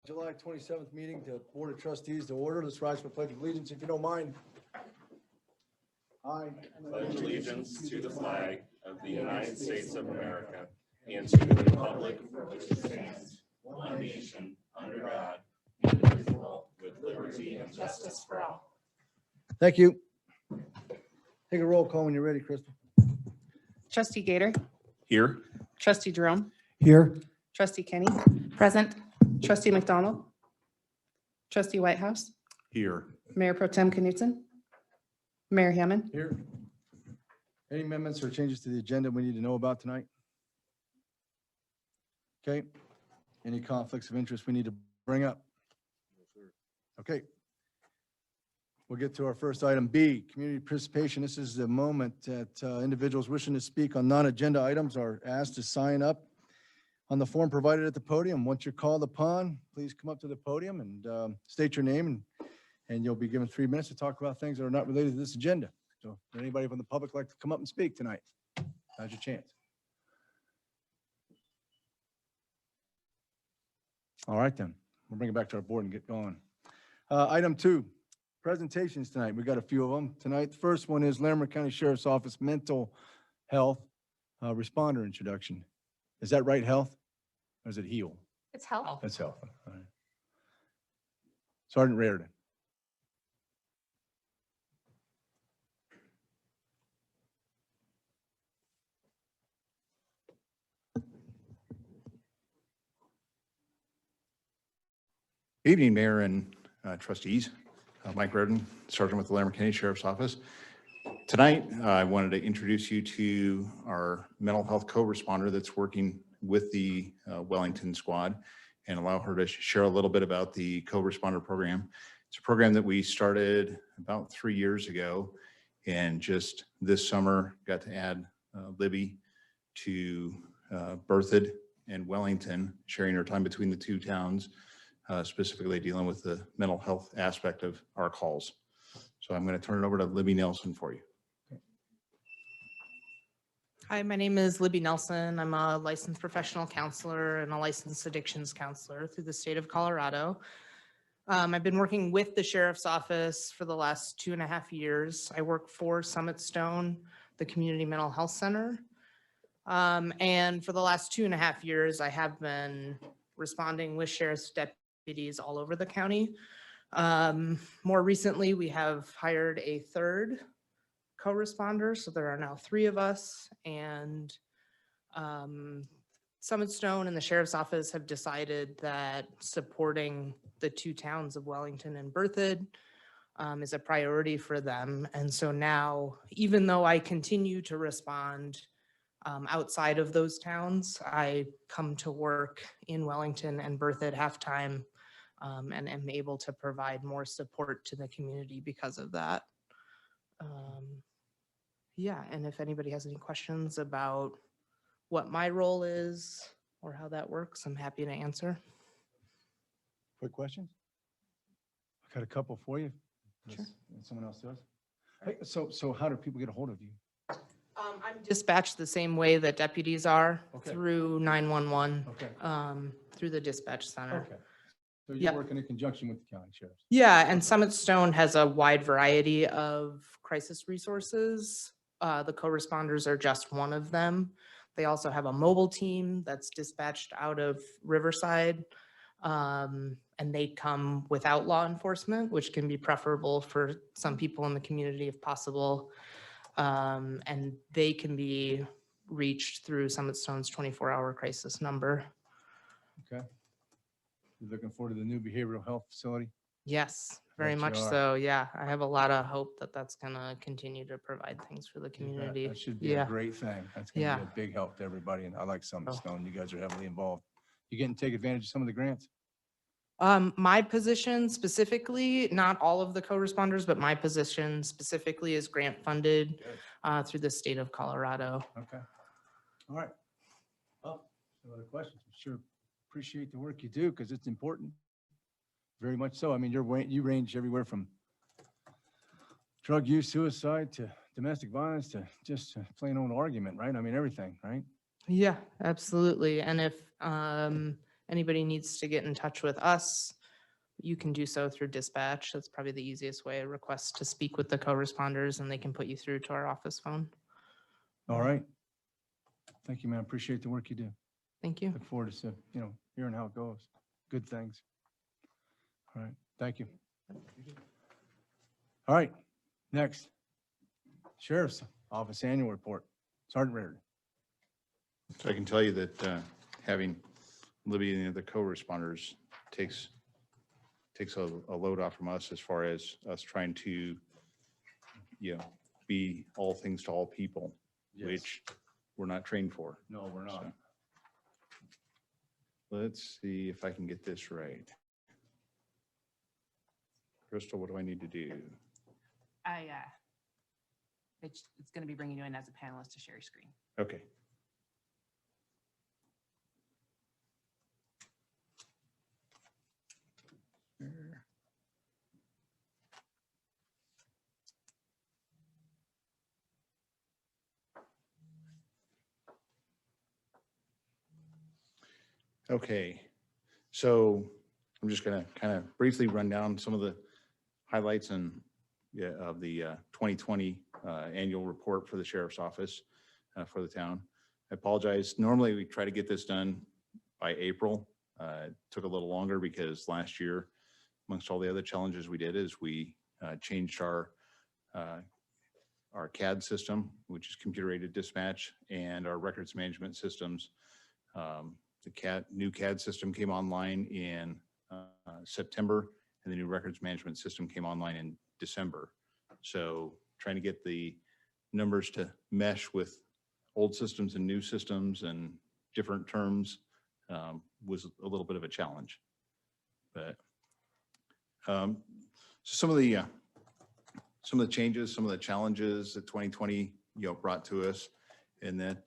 July 27th meeting, the Board of Trustees to order. Let's rise for pledge of allegiance, if you don't mind. I pledge allegiance to the flag of the United States of America and to the republic for which it stands, one nation, under God, indivisible, with liberty and justice for all. Thank you. Take a roll call when you're ready, Crystal. Trustee Gator, Here. Trustee Jerome, Here. Trustee Kenny. Present. Trustee McDonald. Trustee Whitehouse. Here. Mayor Pro Tem Knutson. Mayor Hammond. Here. Any amendments or changes to the agenda we need to know about tonight? Okay. Any conflicts of interest we need to bring up? Okay. We'll get to our first item, B, community participation. This is the moment that individuals wishing to speak on non-agenda items are asked to sign up on the form provided at the podium. Once you're called upon, please come up to the podium and state your name, and you'll be given 3 minutes to talk about things that are not related to this agenda. So would anybody from the public like to come up and speak tonight? Now's your chance. All right, then. We'll bring it back to our board and get going. Item 2, presentations tonight. We got a few of them tonight. The first one is Larimer County Sheriff's Office Mental Health Responder Introduction. Is that right, health? Or is it heal? It's health. That's health. All right. Sergeant Rairdon. Evening, Mayor and trustees. Mike Rairdon, Sergeant with the Larimer County Sheriff's Office. Tonight, I wanted to introduce you to our mental health co-responder that's working with the Wellington squad and allow her to share a little bit about the co-responder program. It's a program that we started about 3 years ago, and just this summer got to add Libby to Berthoud and Wellington, sharing her time between the two towns, specifically dealing with the mental health aspect of our calls. So I'm going to turn it over to Libby Nelson for you. Hi, my name is Libby Nelson. I'm a licensed professional counselor and a licensed addictions counselor through the state of Colorado. I've been working with the sheriff's office for the last 2.5 years. I work for Summit Stone, the community mental health center. And for the last 2.5 years, I have been responding with sheriff's deputies all over the county. More recently, we have hired a third co-responder, so there are now 3 of us, and Summit Stone and the sheriff's office have decided that supporting the 2 towns of Wellington and Berthoud is a priority for them. And so now, even though I continue to respond outside of those towns, I come to work in Wellington and Berthoud half-time and am able to provide more support to the community because of that. Yeah, and if anybody has any questions about what my role is or how that works, I'm happy to answer. Quick questions? I got a couple for you. Sure. Someone else does. Hey, so how do people get a hold of you? I'm dispatched the same way that deputies are, Okay. through 911, Okay. through the dispatch center. Okay. So you're Yep. working in conjunction with the county sheriffs? Yeah, and Summit Stone has a wide variety of crisis resources. The co-responders are just one of them. They also have a mobile team that's dispatched out of Riverside, and they come without law enforcement, which can be preferable for some people in the community if possible. And they can be reached through Summit Stone's 24-hour crisis number. Okay. You're looking forward to the new behavioral health facility? Yes, very Bet you much are. so. Yeah, I have a lot of hope that that's going to continue to provide things for the You bet. community. That should be a Yeah. great thing. That's going to be Yeah. a big help to everybody. And I like Summit Oh. Stone. You guys are heavily involved. You getting to take advantage of some of the grants? My position specifically, not all of the co-responders, but my position specifically is grant funded through the state of Colorado. Okay. All right. Well, no other questions? I'm sure appreciate the work you do because it's important. Very much so. I mean, you range everywhere from drug use, suicide, to domestic violence, to just a plain old argument, right? I mean, everything, right? Yeah, absolutely. And if Anybody needs to get in touch with us, you can do so through dispatch. That's probably the easiest way. Request to speak with the co-responders and they can put you through to our office phone. All right. Thank you, man. Appreciate the work you do. Thank you. Look forward to, hearing how it goes. Good things. All right. Thank you. All right. Next. Sheriff's Office Annual Report. Sergeant Rairdon. So I can tell you that having Libby and the other co-responders takes a load off from us as far as us trying to, be all things to all people, which we're not trained for. No, we're not. So, let's see if I can get this right. Crystal, what do I need to do? It's going to be bringing you in as a panelist to share your screen. Okay. Okay, so I'm just going to kind of briefly run down some of the highlights of the 2020 annual report for the Sheriff's Office for the town. I apologize. Normally we try to get this done by April. It took a little longer because last year, amongst all the other challenges we did, is we changed our CAD system, which is computer aided dispatch, and our records management systems. The new CAD system came online in September, and the new records management system came online in December. So trying to get the numbers to mesh with old systems and new systems and different terms was a little bit of a challenge. But so some of the changes, some of the challenges that 2020 brought to us, and that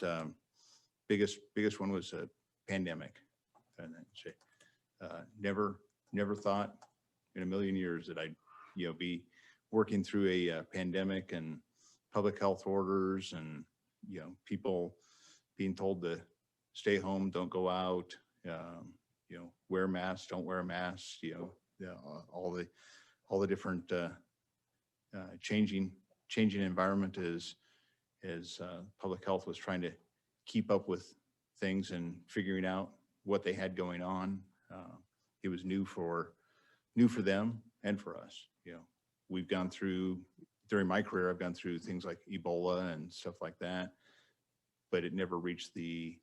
biggest one was a pandemic. And never thought in a million years that I'd be working through a pandemic and public health orders and people being told to stay home, don't go out, wear masks, don't wear masks, all the different changing environment as public health was trying to keep up with things and figuring out what they had going on. It was new for them and for us. We've gone through, during my career, I've gone through things like Ebola and stuff like that, but it never reached the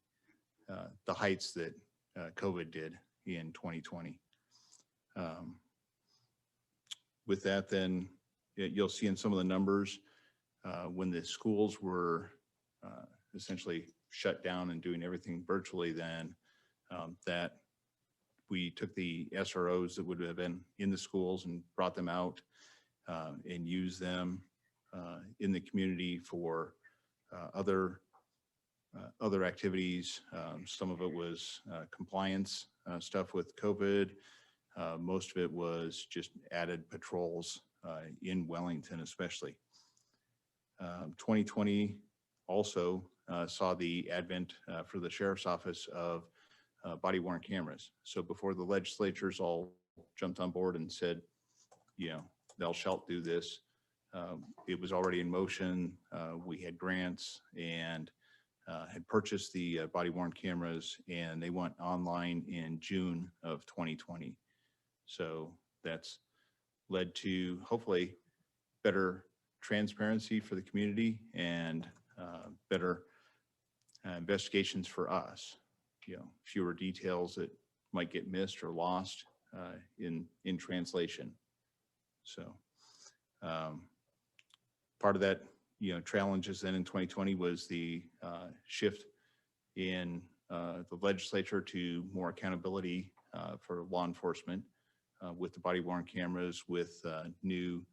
heights that COVID did in 2020. With that, then you'll see in some of the numbers when the schools were essentially shut down and doing everything virtually, then that we took the SROs that would have been in the schools and brought them out and used them in the community for other activities. Some of it was compliance stuff with COVID. Most of it was just added patrols in Wellington, especially. 2020 also saw the advent for the Sheriff's Office of body worn cameras. So before the legislatures all jumped on board and said, thou shalt do this, it was already in motion. We had grants and had purchased the body worn cameras, and they went online in June of 2020. So that's led to hopefully better transparency for the community and better investigations for us. Fewer details that might get missed or lost in translation. So part of that, challenges then in 2020 was the shift in the legislature to more accountability for law enforcement with the body worn cameras, with new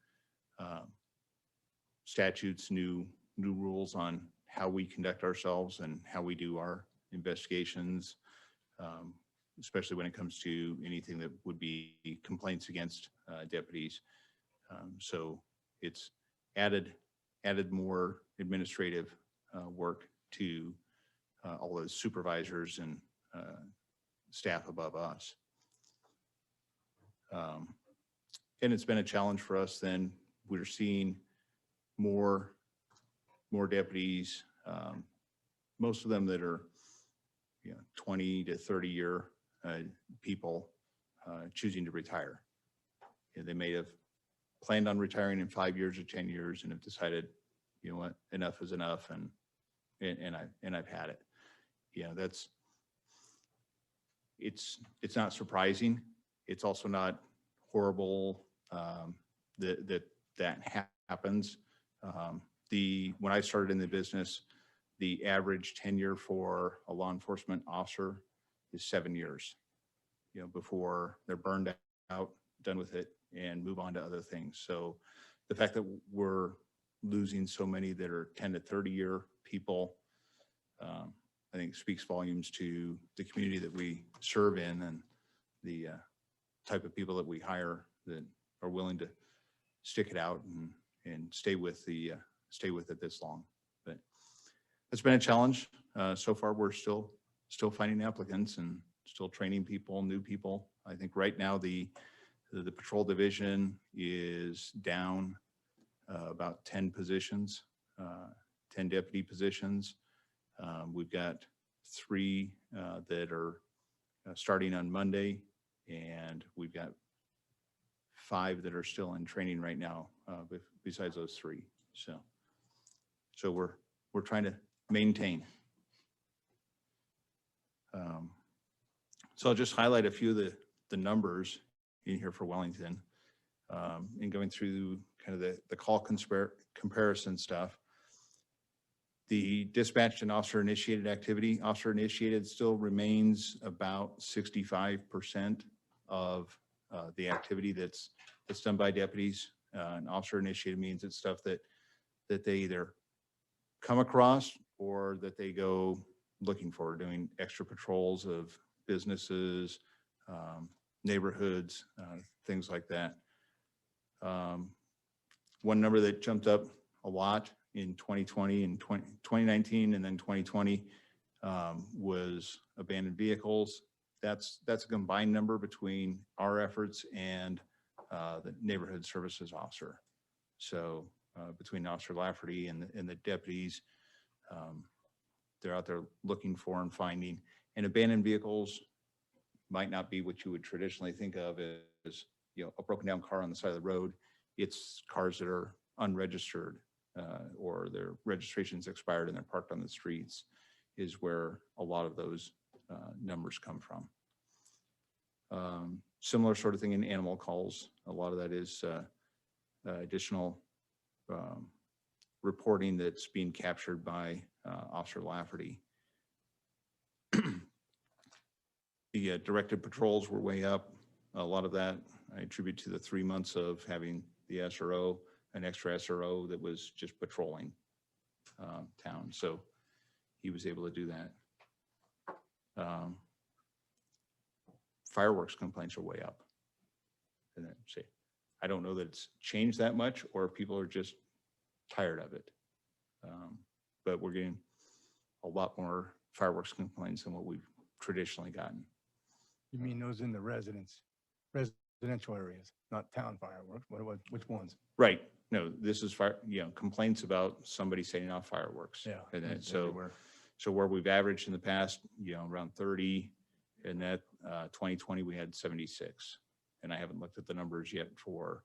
statutes, new rules on how we conduct ourselves and how we do our investigations, especially when it comes to anything that would be complaints against deputies. So it's added more administrative work to all those supervisors and staff above us. And it's been a challenge for us. Then we're seeing more deputies, most of them that are, 20 to 30 year people choosing to retire. They may have planned on retiring in 5 years or 10 years and have decided, you know what, enough is enough, and I've had it. It's not surprising. It's also not horrible that happens. When I started in the business, the average tenure for a law enforcement officer is 7 years, before they're burned out, done with it, and move on to other things. So the fact that we're losing so many that are 10 to 30 year people, I think speaks volumes to the community that we serve in, and the type of people that we hire that are willing to stick it out and stay with it this long. But it's been a challenge. So far, we're still finding applicants and still training people, new people. I think right now the patrol division is down about 10 positions, 10 deputy positions. We've got 3 that are starting on Monday, and we've got 5 that are still in training right now, besides those 3. So we're trying to maintain. So I'll just highlight a few of the numbers in here for Wellington, and going through kind of the call comparison stuff. The dispatched and officer initiated activity, officer initiated still remains about 65% of the activity that's done by deputies. And officer initiated means it's stuff that they either come across or that they go looking for, doing extra patrols of businesses, neighborhoods, things like that. One number that jumped up a lot in 2020 and 2019 and then 2020 was abandoned vehicles. That's a combined number between our efforts and the neighborhood services officer. So between Officer Lafferty and the deputies, they're out there looking for and finding. And abandoned vehicles might not be what you would traditionally think of as a broken down car on the side of the road. It's cars that are unregistered, or their registration's expired and they're parked on the streets, is where a lot of those numbers come from. Similar sort of thing in animal calls. A lot of that is additional reporting that's being captured by Officer Lafferty. The directed patrols were way up. A lot of that I attribute to the 3 months of having the SRO, an extra SRO that was just patrolling town. So he was able to do that. Fireworks complaints are way up. And then say, I don't know that it's changed that much, or people are just tired of it. But we're getting a lot more fireworks complaints than what we've traditionally gotten. You mean those in the residential areas, not town fireworks? Which ones? Right. No, this is complaints about somebody setting off fireworks. Yeah. And then, so where we've averaged in the past, around 30, and that 2020 we had 76. And I haven't looked at the numbers yet for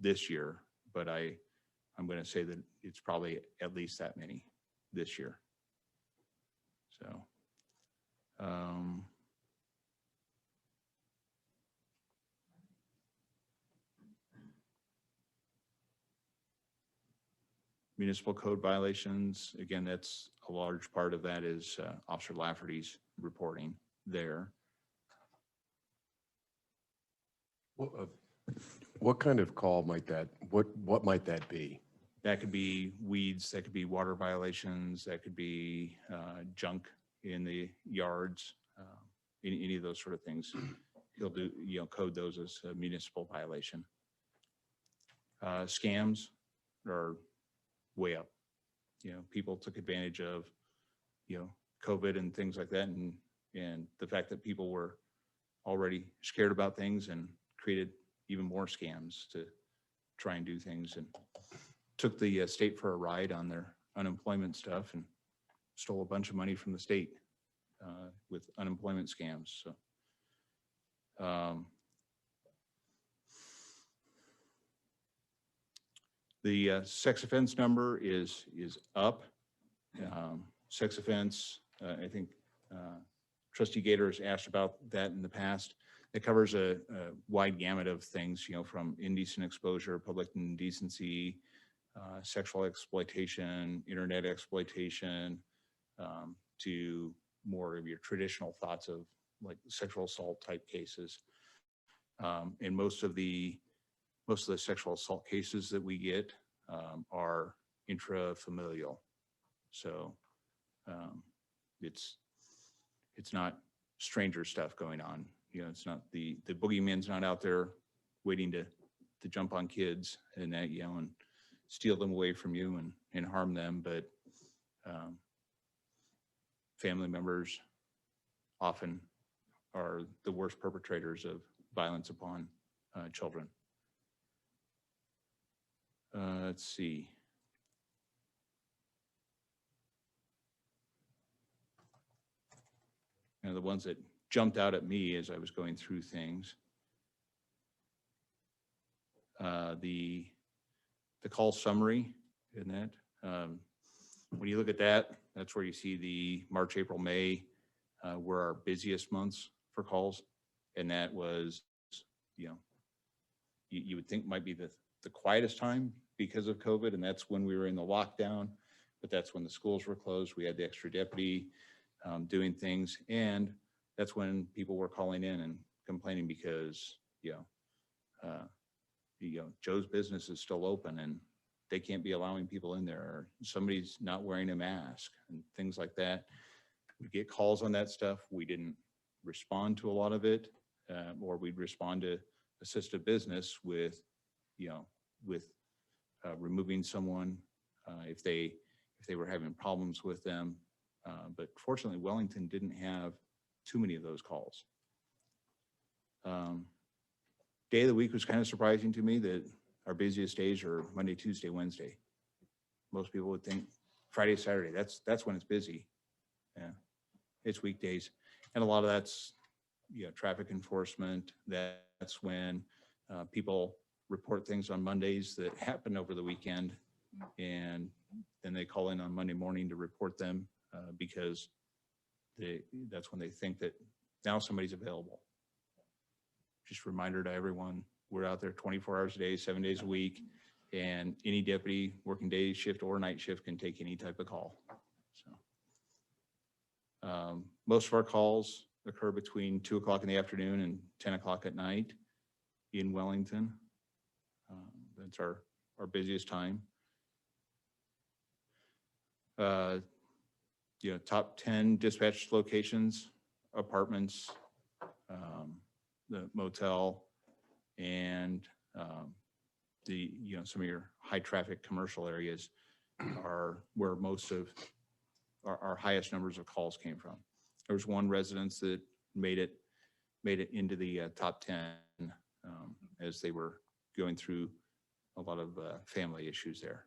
this year, but I'm going to say that it's probably at least that many this year. So, municipal code violations, again, that's a large part of that is Officer Lafferty's reporting there. What kind of call might that, what might that be? That could be weeds, that could be water violations, that could be junk in the yards, any of those sort of things. He'll do, code those as a municipal violation. Scams are way up. People took advantage of, COVID and things like that, and And the fact that people were already scared about things and created even more scams to try and do things, and took the state for a ride on their unemployment stuff and stole a bunch of money from the state with unemployment scams. So the sex offense number is up. Sex offense, I think Trustee Gator has asked about that in the past. It covers a wide gamut of things, you know, from indecent exposure, public indecency, sexual exploitation, internet exploitation, to more of your traditional thoughts of like sexual assault type cases. And most of the sexual assault cases that we get are intrafamilial. So it's not stranger stuff going on. You know, it's not the boogeyman's not out there waiting to jump on kids and that, you know, and steal them away from you and harm them. But family members often are the worst perpetrators of violence upon children. Let's see. And the ones that jumped out at me as I was going through things. The call summary, isn't that? When you look at that, that's where you see the March, April, May were our busiest months for calls. And that was, you know, you would think might be the quietest time because of COVID. And that's when we were in the lockdown, but that's when the schools were closed. We had the extra deputy doing things. And that's when people were calling in and complaining because, you know, Joe's business is still open and they can't be allowing people in there, or somebody's not wearing a mask and things like that. We get calls on that stuff. We didn't respond to a lot of it, or we'd respond to assisted business with, you know, with removing someone if they were having problems with them. But fortunately, Wellington didn't have too many of those calls. Day of the week was kind of surprising to me that our busiest days are Monday, Tuesday, Wednesday. Most people would think Friday, Saturday, that's when it's busy. Yeah, it's weekdays. And a lot of that's, you know, traffic enforcement. That's when people report things on Mondays that happen over the weekend. And then they call in on Monday morning to report them because that's when they think that now somebody's available. Just a reminder to everyone, we're out there 24 hours a day, 7 days a week, and any deputy working day shift or night shift can take any type of call. So most of our calls occur between 2 o'clock in the afternoon and 10 o'clock at night in Wellington. That's our busiest time. You know, top 10 dispatch locations, apartments, the motel, and you know, some of your high traffic commercial areas are where most of our highest numbers of calls came from. There was one residence that made it into the top 10 as they were going through a lot of family issues there.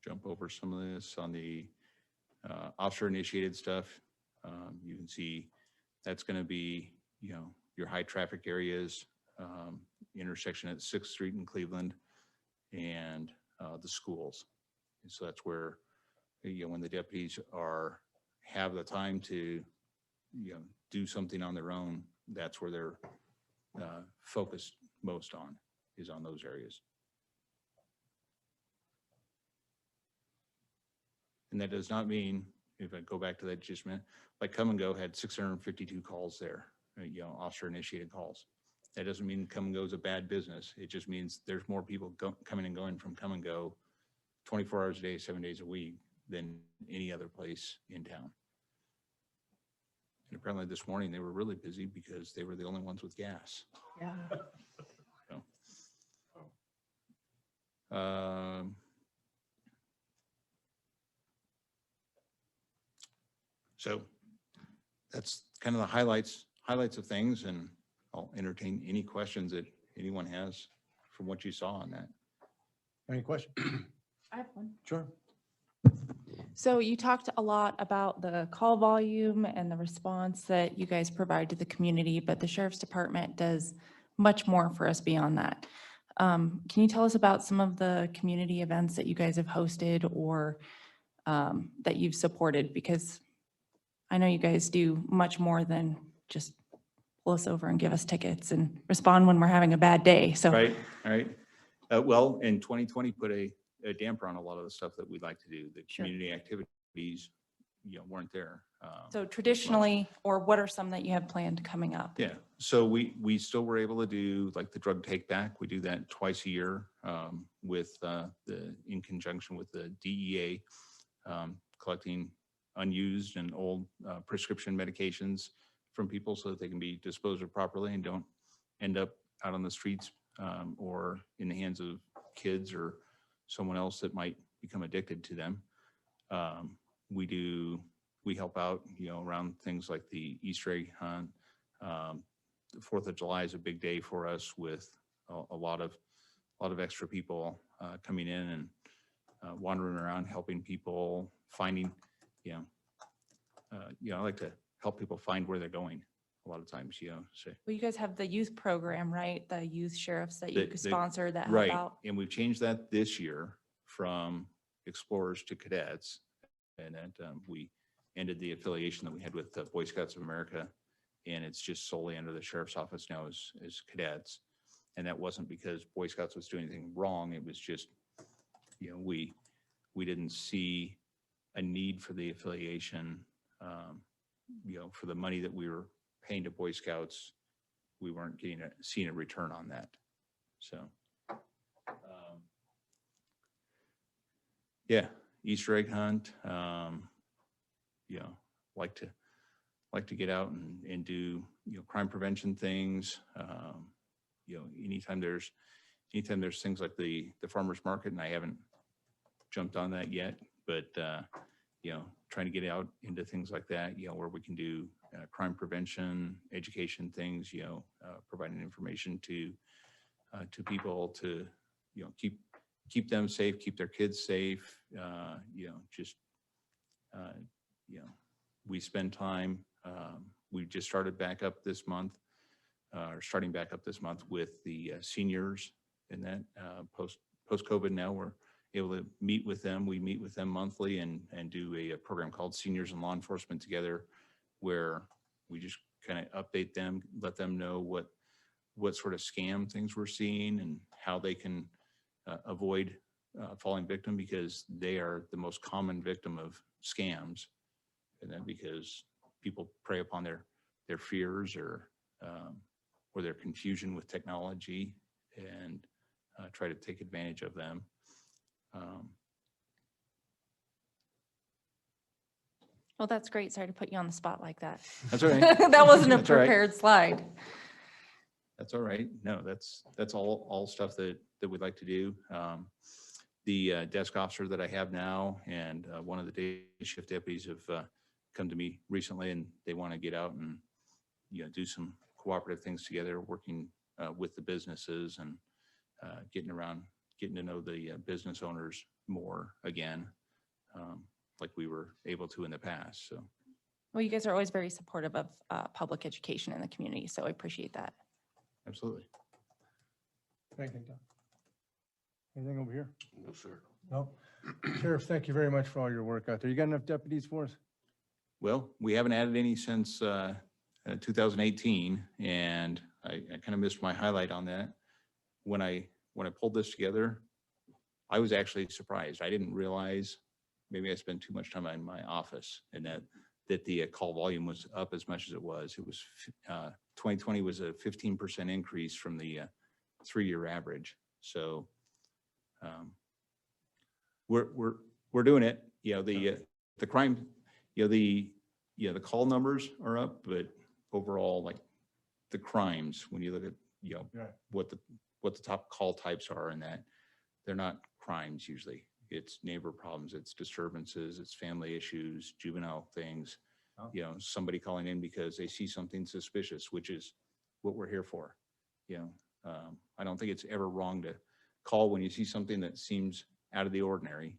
Jump over some of this on the officer initiated stuff. You can see that's going to be, you know, your high traffic areas, intersection at 6th Street in Cleveland, and the schools. And so that's where, you know, when the deputies have the time to, you know, do something on their own, that's where they're focused most on, is on those areas. And that does not mean, if I go back to that just a minute, like Come and Go had 652 calls there, you know, officer initiated calls. That doesn't mean Come and Go is a bad business. It just means there's more people coming and going from Come and Go 24 hours a day, 7 days a week than any other place in town. And apparently this morning they were really busy because they were the only ones with gas. Yeah. So that's kind of the highlights of things, and I'll entertain any questions that anyone has from what you saw on that. Any questions? I have one. Sure. So you talked a lot about the call volume and the response that you guys provide to the community, but the sheriff's department does much more for us beyond that. Can you tell us about some of the community events that you guys have hosted or that you've supported? Because I know you guys do much more than just pull us over and give us tickets and respond when we're having a bad day. So Right, right. Well, in 2020 put a damper on a lot of the stuff that we'd like to do. The Sure. community activities, weren't there. So traditionally, or what are some that you have planned coming up? Yeah, so we still were able to do like the drug take back. We do that twice a year with in conjunction with the DEA, collecting unused and old prescription medications from people so that they can be disposed of properly and don't end up out on the streets or in the hands of kids or someone else that might become addicted to them. We help out, around things like the Easter egg hunt. The 4th of July is a big day for us with a lot of extra people coming in and wandering around, helping people, finding, I like to help people find where they're going a lot of times, so. Well, you guys have the youth program, right? The youth sheriffs that you The- sponsor that help Right, out. and we've changed that this year from explorers to cadets. And that we ended the affiliation that we had with the Boy Scouts of America. And it's just solely under the sheriff's office now as cadets. And that wasn't because Boy Scouts was doing anything wrong. It was just, we didn't see a need for the affiliation. For the money that we were paying to Boy Scouts, we weren't seeing a return on that. So, yeah, Easter egg hunt. Like to get out and do crime prevention things. Anytime there's things like the farmers market, and I haven't jumped on that yet, but trying to get out into things like that, where we can do crime prevention, education things, providing information to people to keep them safe, keep their kids safe. We spend time. We just started back up this month, or starting back up this month with the seniors, and that post-COVID now we're able to meet with them. We meet with them monthly and do a program called Seniors and Law Enforcement Together, where we just kind of update them, let them know what sort of scam things we're seeing and how they can avoid falling victim, because they are the most common victim of scams. And then because people prey upon their fears or their confusion with technology and try to take advantage of them. Well, that's great. Sorry to put you on the spot like that. That's all right. That wasn't a That's all right. prepared slide. That's all right. No, that's all stuff that we'd like to do. The desk officer that I have now and one of the day shift deputies have come to me recently, and they want to get out and do some cooperative things together, working with the businesses and getting to know the business owners more again, like we were able to in the past. So. Well, you guys are always very supportive of public education in the community, so I appreciate that. Absolutely. Thank you, Tom. Anything over here? No, sir. No. Sheriff, thank you very much for all your work out there. You got enough deputies for us? Well, we haven't added any since 2018, and I kind of missed my highlight on that. When I pulled this together, I was actually surprised. I didn't realize, maybe I spent too much time in my office, and that the call volume was up as much as it was. It was 2020 was a 15% increase from the 3-year average. So we're doing it. The crime, the call numbers are up, but overall, like the crimes, when you look at Right. what the top call types are, and that they're not crimes usually. It's neighbor problems, it's disturbances, it's family issues, juvenile things. Oh. You know, somebody calling in because they see something suspicious, which is what we're here for. You know, I don't think it's ever wrong to call when you see something that seems out of the ordinary,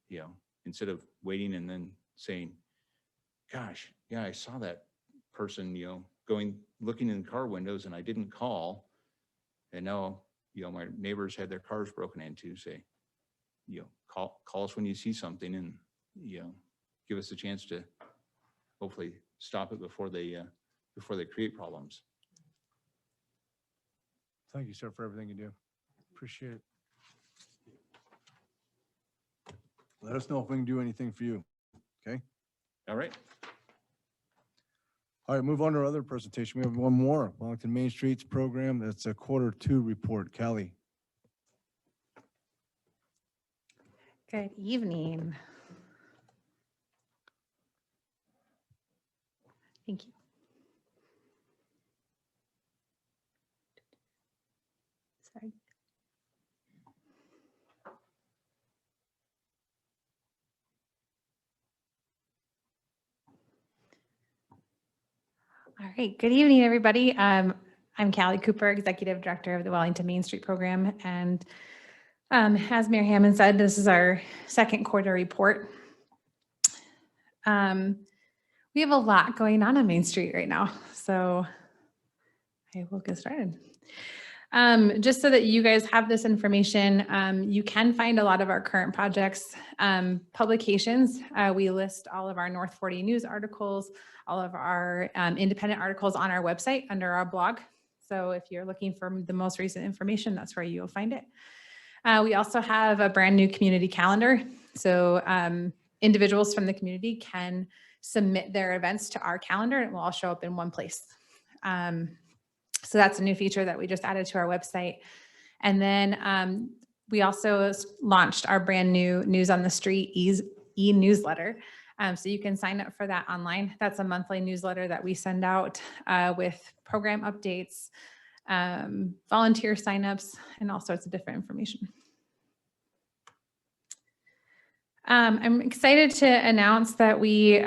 you know, instead of waiting and then saying, gosh, yeah, I saw that person, you know, looking in the car windows and I didn't call. And now, you know, my neighbors had their cars broken into. Say, you know, call us when you see something, and, you know, give us a chance to hopefully stop it before they create problems. Thank you, sir, for everything you do. Appreciate it. Let us know if we can do anything for you. Okay? All right. All right, move on to our other presentation. We have one more, Wellington Main Streets program. That's a Q2 report. Kallie. Good evening. Thank you. Sorry. All right, good evening, everybody. I'm Kallie Cooper, Executive Director of the Wellington Main Street Program. And as Mayor Hammond said, this is our Q2 report. We have a lot going on Main Street right now, so I will get started. Just so that you guys have this information, you can find a lot of our current projects, publications. We list all of our North 40 news articles, all of our independent articles on our website under our blog. So if you're looking for the most recent information, that's where you'll find it. We also have a brand new community calendar. So individuals from the community can submit their events to our calendar and it will all show up in one place. So that's a new feature that we just added to our website. And then we also launched our brand new News on the Street e-newsletter. So you can sign up for that online. That's a monthly newsletter that we send out with program updates, volunteer signups, and all sorts of different information. I'm excited to announce that we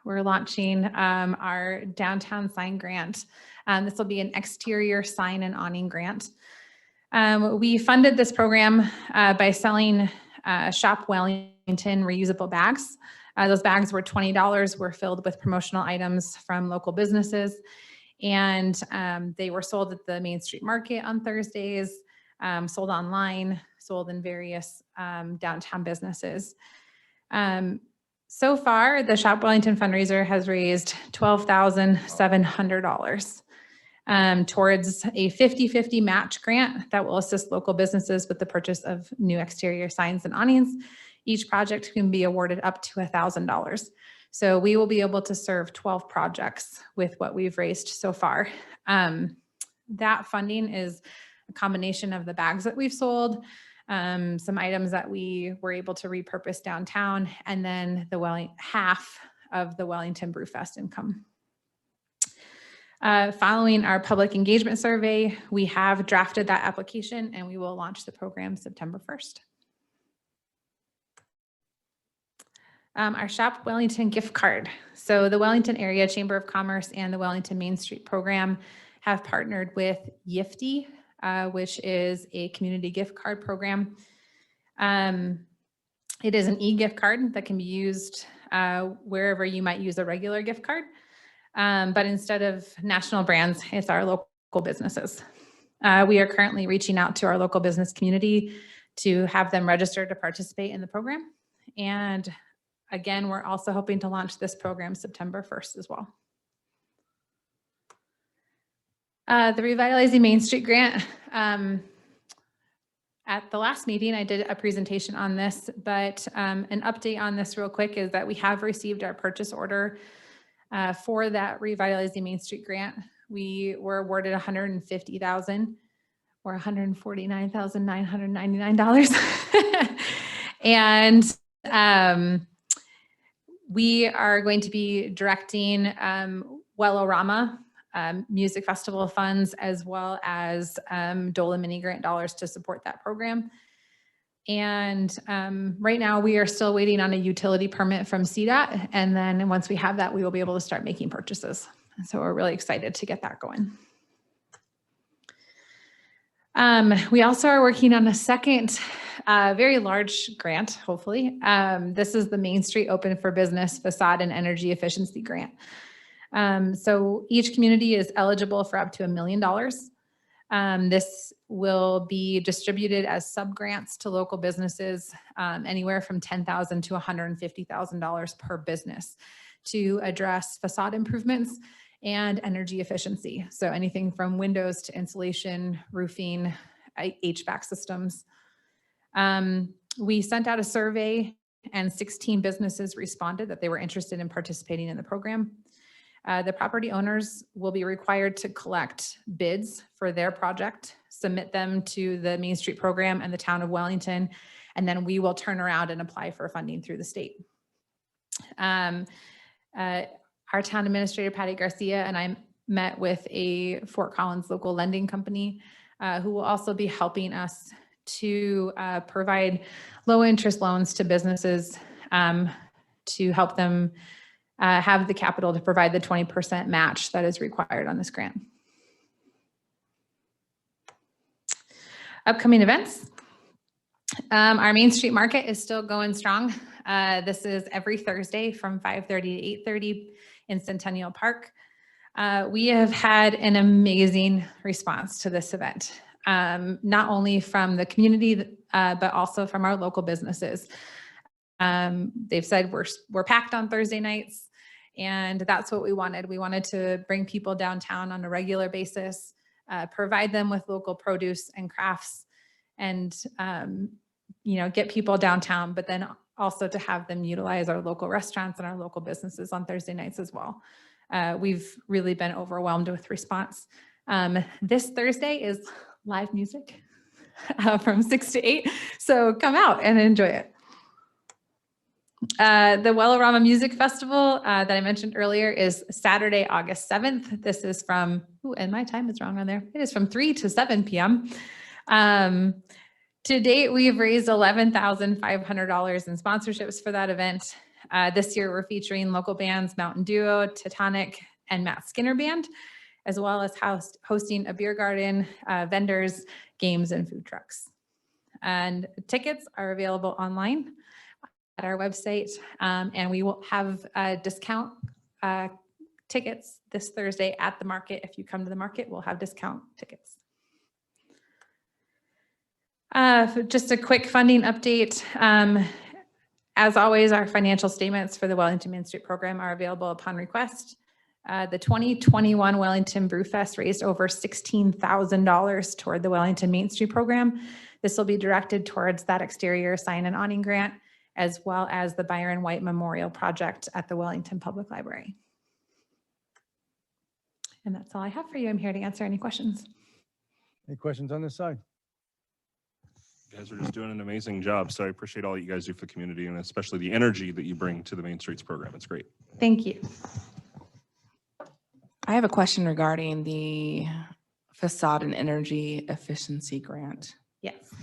we're launching our downtown sign grant. This will be an exterior sign and awning grant. We funded this program by selling Shop Wellington reusable bags. Those bags were $20, were filled with promotional items from local businesses. And they were sold at the Main Street Market on Thursdays, sold online, sold in various downtown businesses. So far, the Shop Wellington fundraiser has raised $12,700 towards a 50-50 match grant that will assist local businesses with the purchase of new exterior signs and awnings. Each project can be awarded up to $1,000. So we will be able to serve 12 projects with what we've raised so far. That funding is a combination of the bags that we've sold, some items that we were able to repurpose downtown, and then the half of the Wellington Brewfest income. Following our public engagement survey, we have drafted that application and we will launch the program September 1st. Our Shop Wellington gift card. So the Wellington Area Chamber of Commerce and the Wellington Main Street program have partnered with Yifty, which is a community gift card program. It is an e-gift card that can be used wherever you might use a regular gift card. But instead of national brands, it's our local businesses. We are currently reaching out to our local business community to have them register to participate in the program. And again, we're also hoping to launch this program September 1st as well. The Revitalizing Main Street grant. At the last meeting, I did a presentation on this, but an update on this real quick is that we have received our purchase order for that Revitalizing Main Street grant. We were awarded $150,000 or $149,999. And we are going to be directing Well-Arama music festival funds, as well as DOLA mini grant dollars to support that program. And right now we are still waiting on a utility permit from CDOT. And then once we have that, we will be able to start making purchases. And so we're really excited to get that going. We also are working on a second very large grant, hopefully. This is the Main Street Open for Business Facade and Energy Efficiency Grant. So each community is eligible for up to $1 million. This will be distributed as sub-grants to local businesses, anywhere from $10,000 to $150,000 per business to address facade improvements and energy efficiency. So anything from windows to insulation, roofing, HVAC systems. We sent out a survey and 16 businesses responded that they were interested in participating in the program. The property owners will be required to collect bids for their project, submit them to the Main Street program and the town of Wellington, and then we will turn around and apply for funding through the state. Our town administrator, Patty Garcia, and I met with a Fort Collins local lending company who will also be helping us to provide low interest loans to businesses to help them have the capital to provide the 20% match that is required on this grant. Upcoming events. Our Main Street Market is still going strong. This is every Thursday from 5:30 to 8:30 in Centennial Park. We have had an amazing response to this event, not only from the community, but also from our local businesses. They've said we're packed on Thursday nights, and that's what we wanted. We wanted to bring people downtown on a regular basis, provide them with local produce and crafts, and get people downtown, but then also to have them utilize our local restaurants and our local businesses on Thursday nights as well. We've really been overwhelmed with response. This Thursday is live music from 6 to 8, so come out and enjoy it. The Well-Arama Music Festival that I mentioned earlier is Saturday, August 7th. This is from, and my time is wrong on there. It is from 3 to 7 p.m. To date, we've raised $11,500 in sponsorships for that event. This year, we're featuring local bands Mountain Duo, Titanic, and Matt Skinner Band, as well as hosting a beer garden, vendors, games, and food trucks. And tickets are available online at our website, and we will have discount tickets this Thursday at the market. If you come to the market, we'll have discount tickets. Just a quick funding update. As always, our financial statements for the Wellington Main Street program are available upon request. The 2021 Wellington Brewfest raised over $16,000 toward the Wellington Main Street program. This will be directed towards that exterior sign and awning grant, as well as the Byron White Memorial Project at the Wellington Public Library. And that's all I have for you. I'm here to answer any questions. Any questions on this side? You guys are just doing an amazing job. So I appreciate all that you guys do for the community and especially the energy that you bring to the Main Streets program. It's great. Thank you. I have a question regarding the facade and energy efficiency grant. Yes.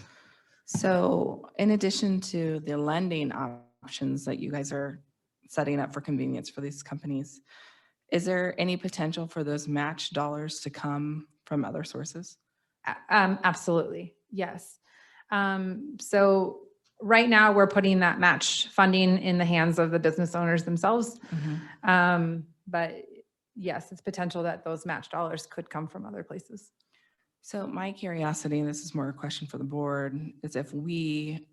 So in addition to the lending options that you guys are setting up for convenience for these companies, is there any potential for those match dollars to come from other sources? Absolutely. Yes. So right now we're putting that match funding in the hands of the business owners themselves. But yes, it's potential that those match dollars could come from other places. So my curiosity, and this is more a question for the board, is if we,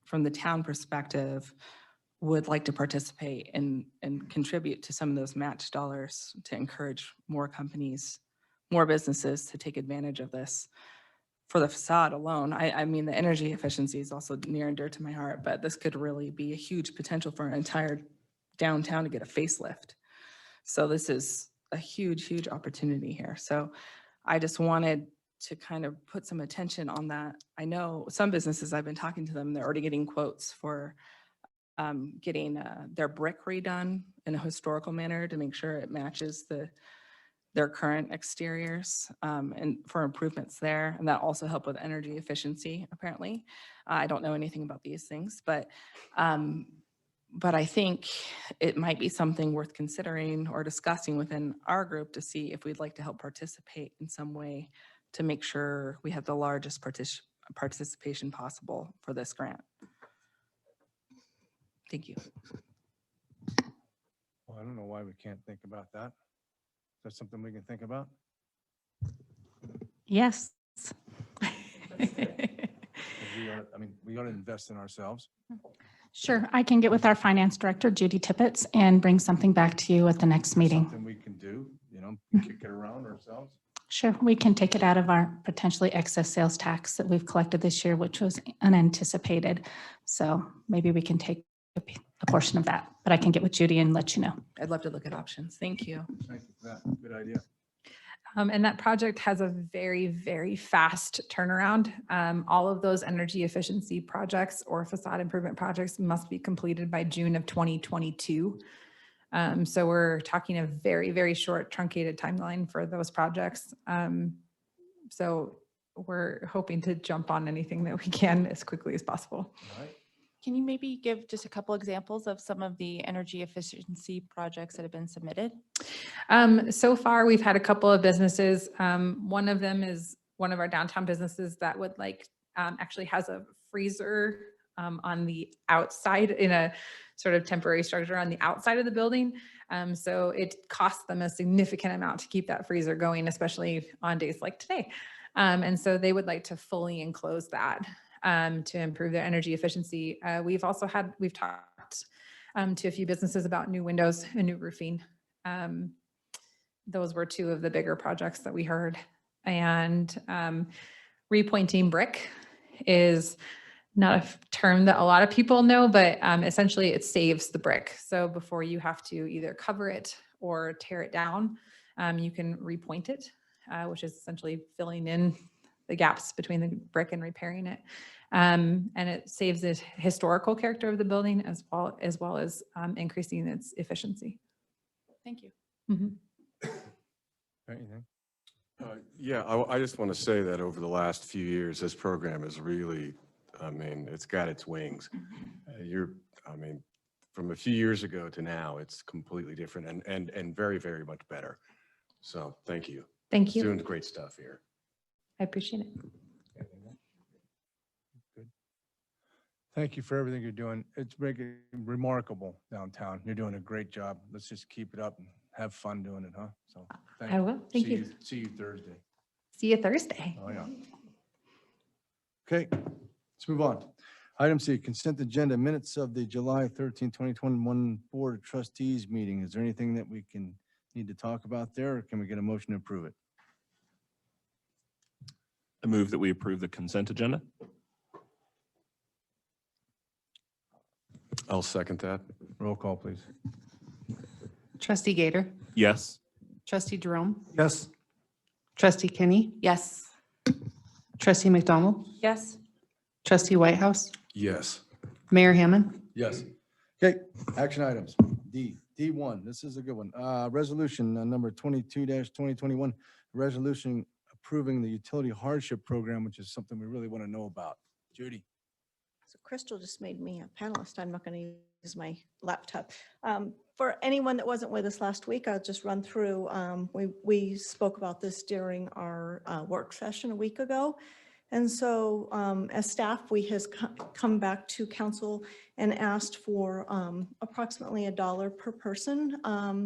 from the town perspective, would like to participate and contribute to some of those match dollars to encourage more companies, more businesses to take advantage of this. For the facade alone, I mean, the energy efficiency is also near and dear to my heart, but this could really be a huge potential for an entire downtown to get a facelift. So this is a huge, huge opportunity here. So I just wanted to kind of put some attention on that. I know some businesses, I've been talking to them, they're already getting quotes for getting their brick redone in a historical manner to make sure it matches the their current exteriors and for improvements there. And that also help with energy efficiency, apparently. I don't know anything about these things, but I think it might be something worth considering or discussing within our group to see if we'd like to help participate in some way to make sure we have the largest participation possible for this grant. Thank you. Well, I don't know why we can't think about that. Is that something we can think about? Yes. We ought to invest in ourselves. Sure. I can get with our finance director, Judi Tippetts, and bring something back to you at the next meeting. Something we can do, kick it around ourselves. Sure. We can take it out of our potentially excess sales tax that we've collected this year, which was unanticipated. So maybe we can take a portion of that, but I can get with Judi and let you know. I'd love to look at options. Thank you. Thank you for that. Good idea. And that project has a very, very fast turnaround. All of those energy efficiency projects or facade improvement projects must be completed by June of 2022. So we're talking a very, very short truncated timeline for those projects. So we're hoping to jump on anything that we can as quickly as possible. All right. Can you maybe give just a couple examples of some of the energy efficiency projects that have been submitted? So far, we've had a couple of businesses. One of them is one of our downtown businesses that would actually has a freezer on the outside in a sort of temporary structure on the outside of the building. So it costs them a significant amount to keep that freezer going, especially on days like today. And so they would like to fully enclose that to improve their energy efficiency. We've talked to a few businesses about new windows and new roofing. Those were two of the bigger projects that we heard. And repointing brick is not a term that a lot of people know, but essentially it saves the brick. So before you have to either cover it or tear it down, you can repoint it, which is essentially filling in the gaps between the brick and repairing it. And it saves the historical character of the building as well as increasing its efficiency. Thank you. Mhm. Anything? Yeah, I just want to say that over the last few years, this program is really, it's got its wings. From a few years ago to now, it's completely different and very, very much better. So thank you. Thank you. Doing great stuff here. I appreciate it. Good. Thank you for everything you're doing. It's making remarkable downtown. You're doing a great job. Let's just keep it up and have fun doing it, huh? So thank I you. will. Thank See you. See you Thursday. See you Thursday. Oh, yeah. Okay, let's move on. Item C, consent agenda, minutes of the July 13, 2021 Board of Trustees meeting. Is there anything that we need to talk about there, or can we get a motion to approve it? I move that we approve the consent agenda. I'll second that. Roll call, please. Trustee Gator, Yes. Trustee Jerome, Yes. Trustee Kenny, Yes. Trustee McDonald, Yes. Trustee Whitehouse, Yes. Mayor Hammond. Yes. Okay, action items. D1, this is a good one. Resolution number 22-2021, resolution approving the utility hardship program, which is something we really want to know about. Judi. So Crystal just made me a panelist. I'm not going to use my laptop. For anyone that wasn't with us last week, I'll just run through. We spoke about this during our work session a week ago. And so as staff, we has come back to council and asked for approximately $1 per person.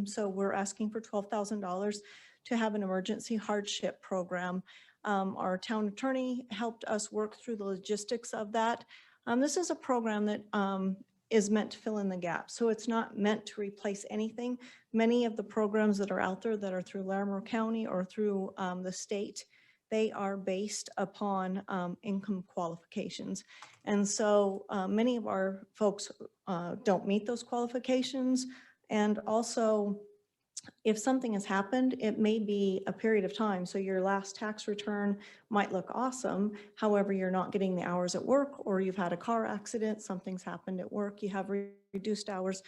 So we're asking for $12,000 to have an emergency hardship program. Our town attorney helped us work through the logistics of that. This is a program that is meant to fill in the gap. So it's not meant to replace anything. Many of the programs that are out there that are through Larimer County or through the state, they are based upon income qualifications. And so many of our folks don't meet those qualifications. And also, if something has happened, it may be a period of time. So your last tax return might look awesome. However, you're not getting the hours at work, or you've had a car accident, something's happened at work, you have reduced hours.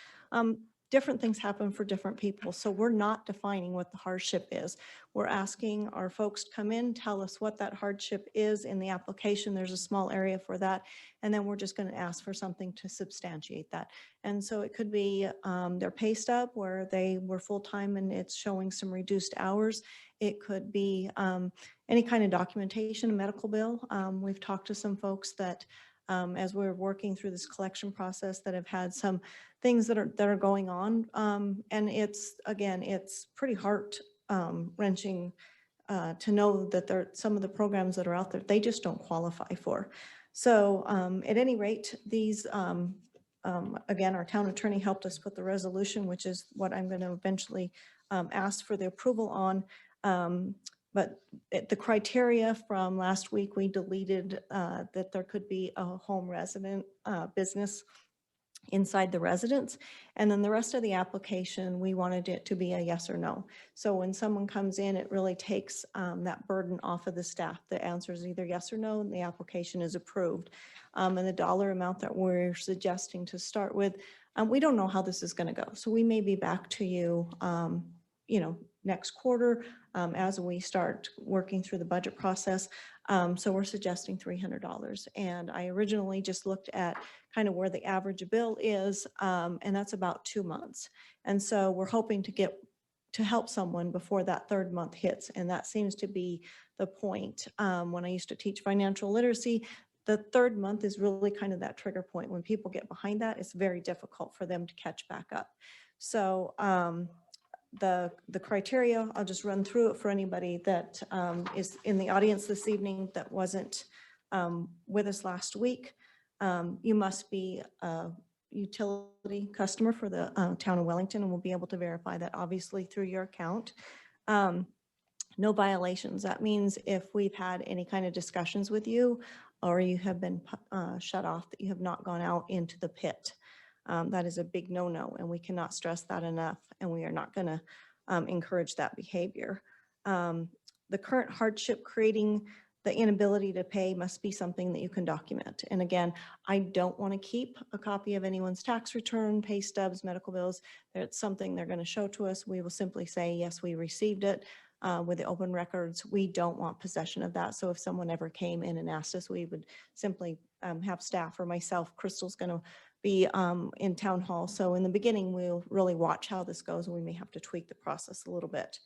different things happen for different people. So we're not defining what the hardship is. We're asking our folks to come in, tell us what that hardship is in the application. There's a small area for that. And then we're just going to ask for something to substantiate that. And so it could be their pay stub where they were full-time and it's showing some reduced hours. It could be any kind of documentation, a medical bill. We've talked to some folks that as we're working through this collection process that have had some things that are going on. And it's, again, it's pretty heart wrenching to know that some of the programs that are out there, they just don't qualify for. So at any rate, these, again, our town attorney helped us put the resolution, which is what I'm going to eventually ask for the approval on. But the criteria from last week, we deleted that there could be a home resident business inside the residence. And then the rest of the application, we wanted it to be a yes or no. So when someone comes in, it really takes that burden off of the staff. The answer is either yes or no, and the application is approved. And the dollar amount that we're suggesting to start with, we don't know how this is going to go. So we may be back to you, next quarter as we start working through the budget process. So we're suggesting $300. And I originally just looked at kind of where the average bill is, and that's about 2 months. And so we're hoping to help someone before that third month hits. And that seems to be the point. When I used to teach financial literacy, the third month is really kind of that trigger point. When people get behind that, it's very difficult for them to catch back up. So the criteria, I'll just run through it for anybody that is in the audience this evening that wasn't with us last week. You must be a utility customer for the town of Wellington, and we'll be able to verify that obviously through your account. No violations. That means if we've had any kind of discussions with you or you have been shut off, that you have not gone out into the pit. That is a big no-no, and we cannot stress that enough, and we are not going to encourage that behavior. The current hardship creating the inability to pay must be something that you can document. And again, I don't want to keep a copy of anyone's tax return, pay stubs, medical bills. It's something they're going to show to us. We will simply say, yes, we received it with the open records. We don't want possession of that. So if someone ever came in and asked us, we would simply have staff or myself. Crystal's going to be in town hall. So in the beginning, we'll really watch how this goes, and we may have to tweak the process a little bit.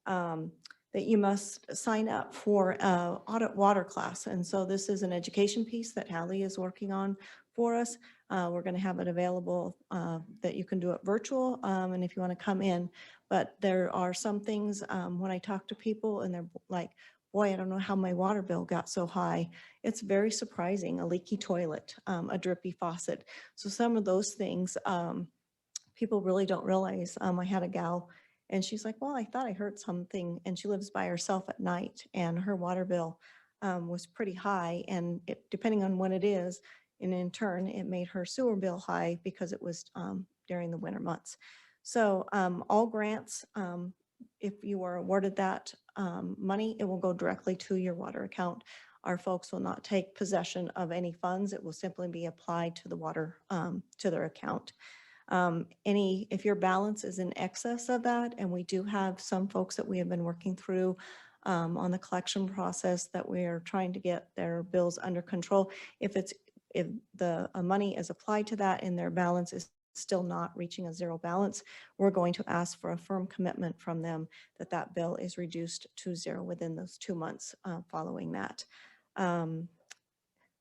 That you must sign up for audit water class. And so this is an education piece that Kallie is working on for us. We're going to have it available that you can do it virtual and if you want to come in. But there are some things when I talk to people and they're like, boy, I don't know how my water bill got so high. It's very surprising, a leaky toilet, a drippy faucet. So some of those things people really don't realize. I had a gal and she's like, well, I thought I heard something, and she lives by herself at night and her water bill was pretty high, and depending on what it is, and in turn, it made her sewer bill high because it was during the winter months. So all grants, if you are awarded that money, it will go directly to your water account. Our folks will not take possession of any funds. It will simply be applied to the water, to their account. If your balance is in excess of that, and we do have some folks that we have been working through on the collection process that we are trying to get their bills under control. If the money is applied to that and their balance is still not reaching a zero balance, we're going to ask for a firm commitment from them that that bill is reduced to zero within those 2 months following that. Let's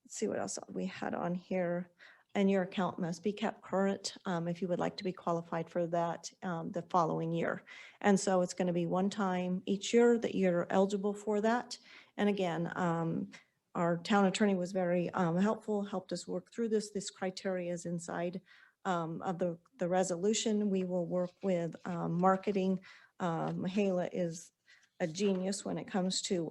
see what else we had on here. And your account must be kept current if you would like to be qualified for that the following year. And so it's going to be one time each year that you're eligible for that. And again, our town attorney was very helpful, helped us work through this. This criteria is inside of the resolution. We will work with marketing. Mihaela is a genius when it comes to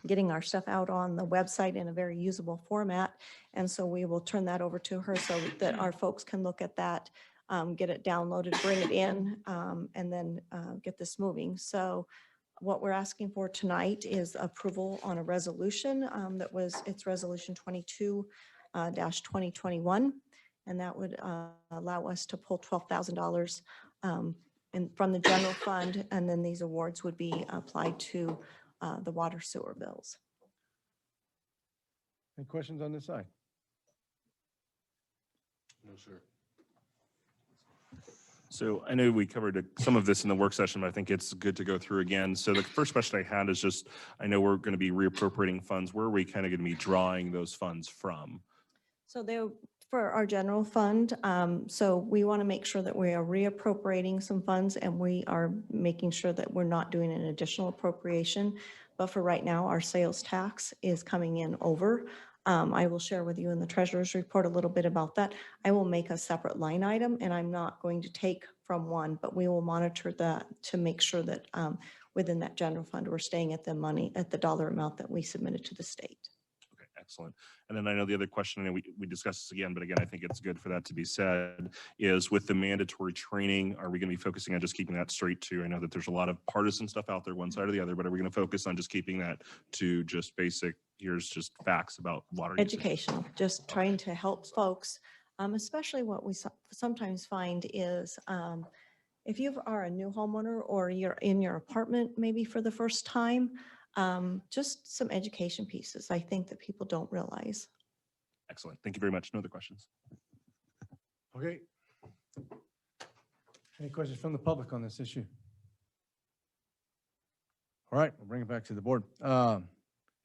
getting our stuff out on the website in a very usable format. And so we will turn that over to her so that our folks can look at that, get it downloaded, bring it in, and then get this moving. So what we're asking for tonight is approval on a resolution it's resolution 22-2021. and that would allow us to pull $12,000 from the general fund, and then these awards would be applied to the water sewer bills. Any questions on this side? No, sir. So I know we covered some of this in the work session, but I think it's good to go through again. So the first question I had is just, I know we're going to be reappropriating funds. Where are we kind of going to be drawing those funds from? So they're for our general fund. So we want to make sure that we are reappropriating some funds, and we are making sure that we're not doing an additional appropriation. But for right now, our sales tax is coming in over. I will share with you in the treasurer's report a little bit about that. I will make a separate line item, and I'm not going to take from one, but we will monitor that to make sure that within that general fund, we're staying at the money, at the dollar amount that we submitted to the state. Okay, excellent. And then I know the other question, and we discussed this again, but again, I think it's good for that to be said, is with the mandatory training, are we going to be focusing on just keeping that straight to, I know that there's a lot of partisan stuff out there, one side or the other, but are we going to focus on just keeping that to just basic, here's just facts about water usage? Educational, just trying to help folks, especially what we sometimes find is if you are a new homeowner or you're in your apartment maybe for the first time, just some education pieces I think that people don't realize. Excellent. Thank you very much. No other questions. Okay. Any questions from the public on this issue? All right, we'll bring it back to the board.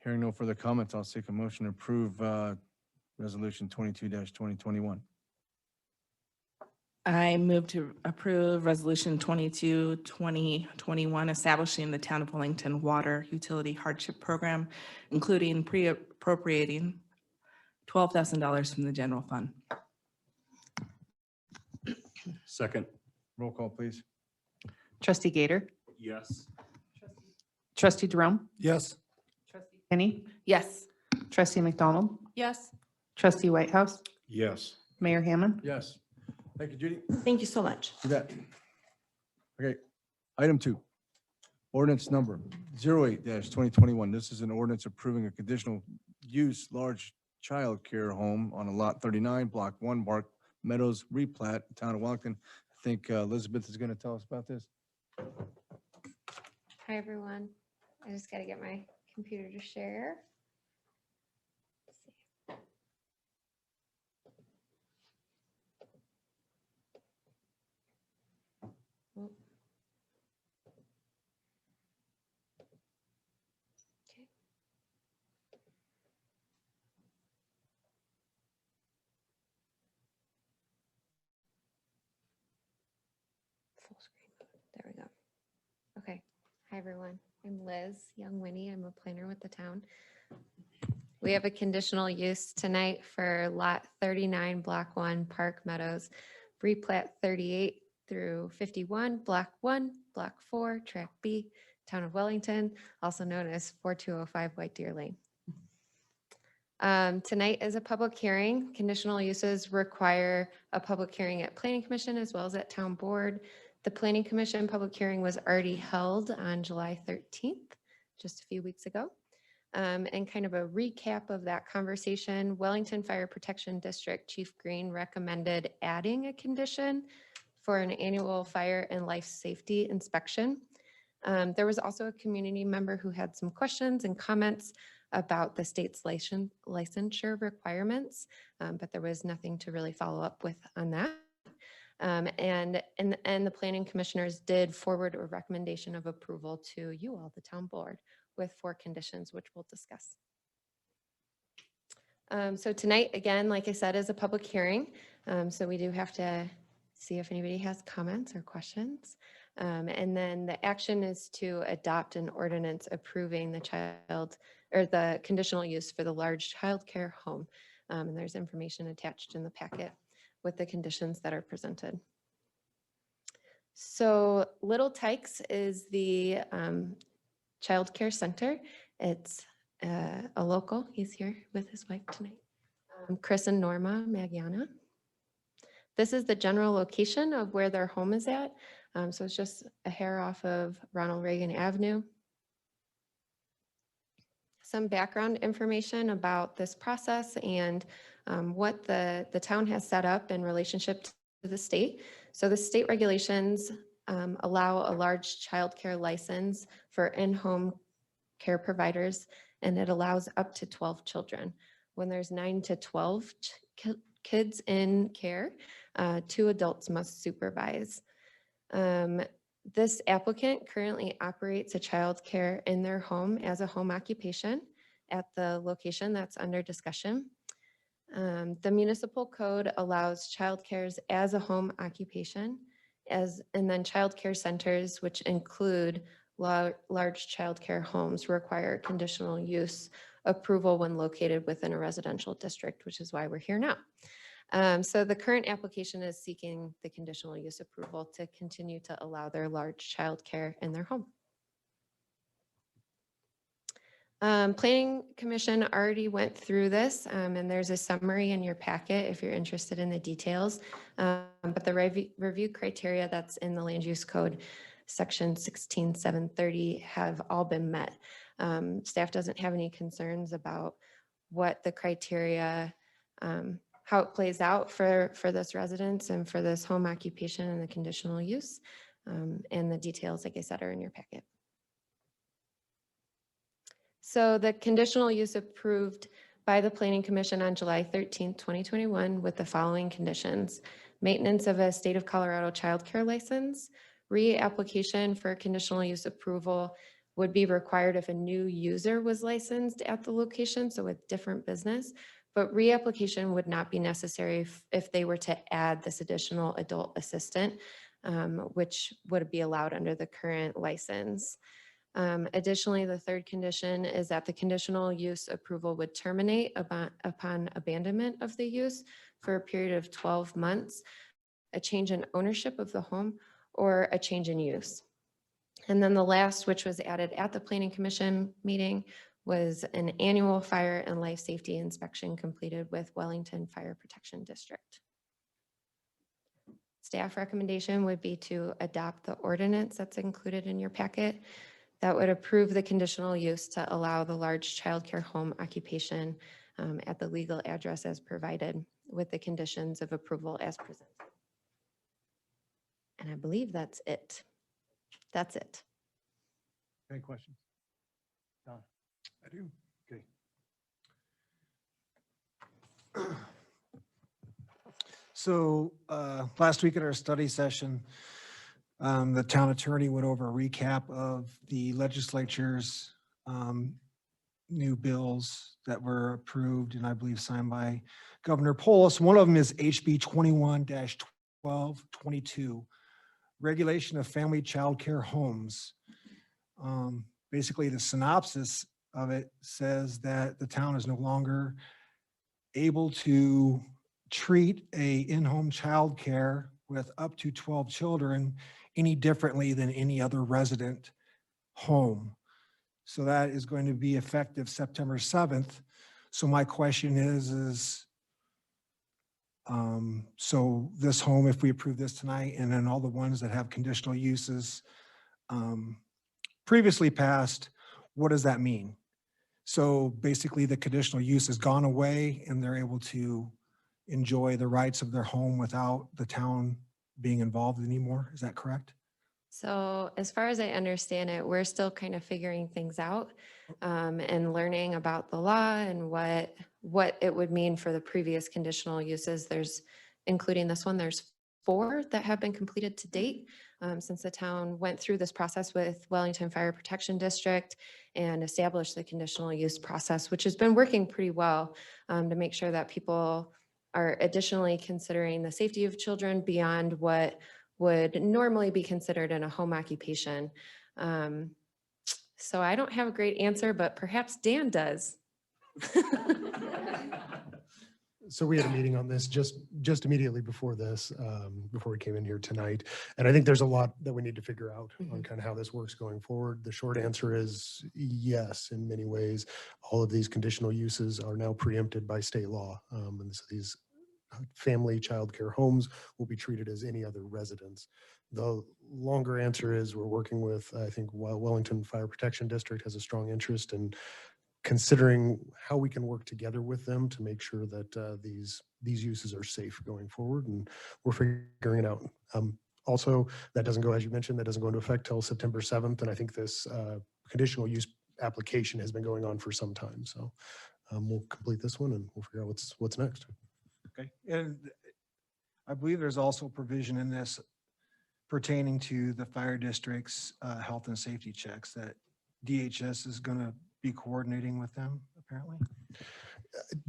Hearing no further comments, I'll seek a motion to approve Resolution 22-2021. I move to approve Resolution 22-2021, establishing the Town of Wellington Water Utility Hardship Program, including pre-appropriating $12,000 from the general fund. Second. Roll call, please. Trustee Gator, Yes. Trustee Jerome, Yes. Trustee Kenny, Yes. Trustee McDonald, Yes. Trustee Whitehouse, Yes. Mayor Hammond. Yes. Thank you, Judy. Thank you so much. You bet. Okay, item 2, ordinance number 08-2021. This is an ordinance approving a conditional use large child care home on a lot 39, block 1, Meadows, Replat, town of Wellington. I think Elizabeth is going to tell us about this. Hi, everyone. I just got to get my computer to share. Let's see. Oop. Okay. Full screen mode. There we go. Okay. Hi, everyone. I'm Liz Young-Winnie. I'm a planner with the town. We have a conditional use tonight for lot 39, block 1, Park Meadows, replat 38 through 51, block 1, block 4, track B, town of Wellington, also known as 4205 White Deer Lane. Tonight is a public hearing. Conditional uses require a public hearing at Planning Commission as well as at Town Board. The Planning Commission public hearing was already held on July 13th, just a few weeks ago. And kind of a recap of that conversation, Wellington Fire Protection District Chief Green recommended adding a condition for an annual fire and life safety inspection. There was also a community member who had some questions and comments about the state's licensure requirements, but there was nothing to really follow up with on that. And the planning commissioners did forward a recommendation of approval to you all, the town board, with 4 conditions, which we'll discuss. So tonight, again, like I said, is a public hearing. So we do have to see if anybody has comments or questions. And then the action is to adopt an ordinance approving the conditional use for the large childcare home. And there's information attached in the packet with the conditions that are presented. So Little Tykes is the child care center. It's a local. He's here with his wife tonight. Chris and Norma Magiana. This is the general location of where their home is at. So it's just a hair off of Ronald Reagan Avenue. some background information about this process and what the town has set up in relationship to the state. So the state regulations allow a large childcare license for in-home care providers, and it allows up to 12 children. When there's 9 to 12 kids in care, 2 adults must supervise. This applicant currently operates a childcare in their home as a home occupation at the location that's under discussion. The municipal code allows childcares as a home occupation, and then childcare centers, which include large childcare homes, require conditional use approval when located within a residential district, which is why we're here now. So the current application is seeking the conditional use approval to continue to allow their large childcare in their home. Planning Commission already went through this, and there's a summary in your packet if you're interested in the details. But the review criteria that's in the Land Use Code, Section 16730, have all been met. Staff doesn't have any concerns about what the criteria, how it plays out for this residence and for this home occupation and the conditional use. And the details, like I said, are in your packet. So the conditional use approved by the Planning Commission on July 13th, 2021 with the following conditions: maintenance of a state of Colorado child care license, reapplication for conditional use approval would be required if a new user was licensed at the location, so with different business, but reapplication would not be necessary if they were to add this additional adult assistant, which would be allowed under the current license. Additionally, the third condition is that the conditional use approval would terminate upon abandonment of the use for a period of 12 months, a change in ownership of the home, or a change in use. And then the last, which was added at the Planning Commission meeting, was an annual fire and life safety inspection completed with Wellington Fire Protection District. Staff recommendation would be to adopt the ordinance that's included in your packet that would approve the conditional use to allow the large childcare home occupation at the legal address as provided with the conditions of approval as presented. And I believe that's it. That's it. Any questions? Don? I do. Okay. So last week at our study session, the town attorney went over a recap of the legislature's new bills that were approved and I believe signed by Governor Polis. One of them is HB 21-1222, regulation of family child care homes. Basically, the synopsis of it says that the town is no longer able to treat a in-home child care with up to 12 children any differently than any other resident home. So that is going to be effective September 7th. So my question is so this home, if we approve this tonight, and then all the ones that have conditional uses previously passed, what does that mean? So basically the conditional use has gone away and they're able to enjoy the rights of their home without the town being involved anymore. Is that correct? So as far as I understand it, we're still kind of figuring things out and learning about the law and what it would mean for the previous conditional uses. There's, including this one, there's 4 that have been completed to date since the town went through this process with Wellington Fire Protection District and established the conditional use process, which has been working pretty well to make sure that people are additionally considering the safety of children beyond what would normally be considered in a home occupation. So I don't have a great answer, but perhaps Dan does. So we had a meeting on this just immediately before this, before we came in here tonight. And I think there's a lot that we need to figure out on kind of how this works going forward. The short answer is yes, in many ways. All of these conditional uses are now preempted by state law. And so these family child care homes will be treated as any other residence. The longer answer is we're working with, I think, Wellington Fire Protection District has a strong interest in considering how we can work together with them to make sure that these uses are safe going forward, and we're figuring it out. Also, that doesn't go, as you mentioned, that doesn't go into effect till September 7th, and I think this conditional use application has been going on for some time. So we'll complete this one and we'll figure out what's next. Okay, and I believe there's also provision in this pertaining to the fire district's health and safety checks that DHS is going to be coordinating with them, apparently.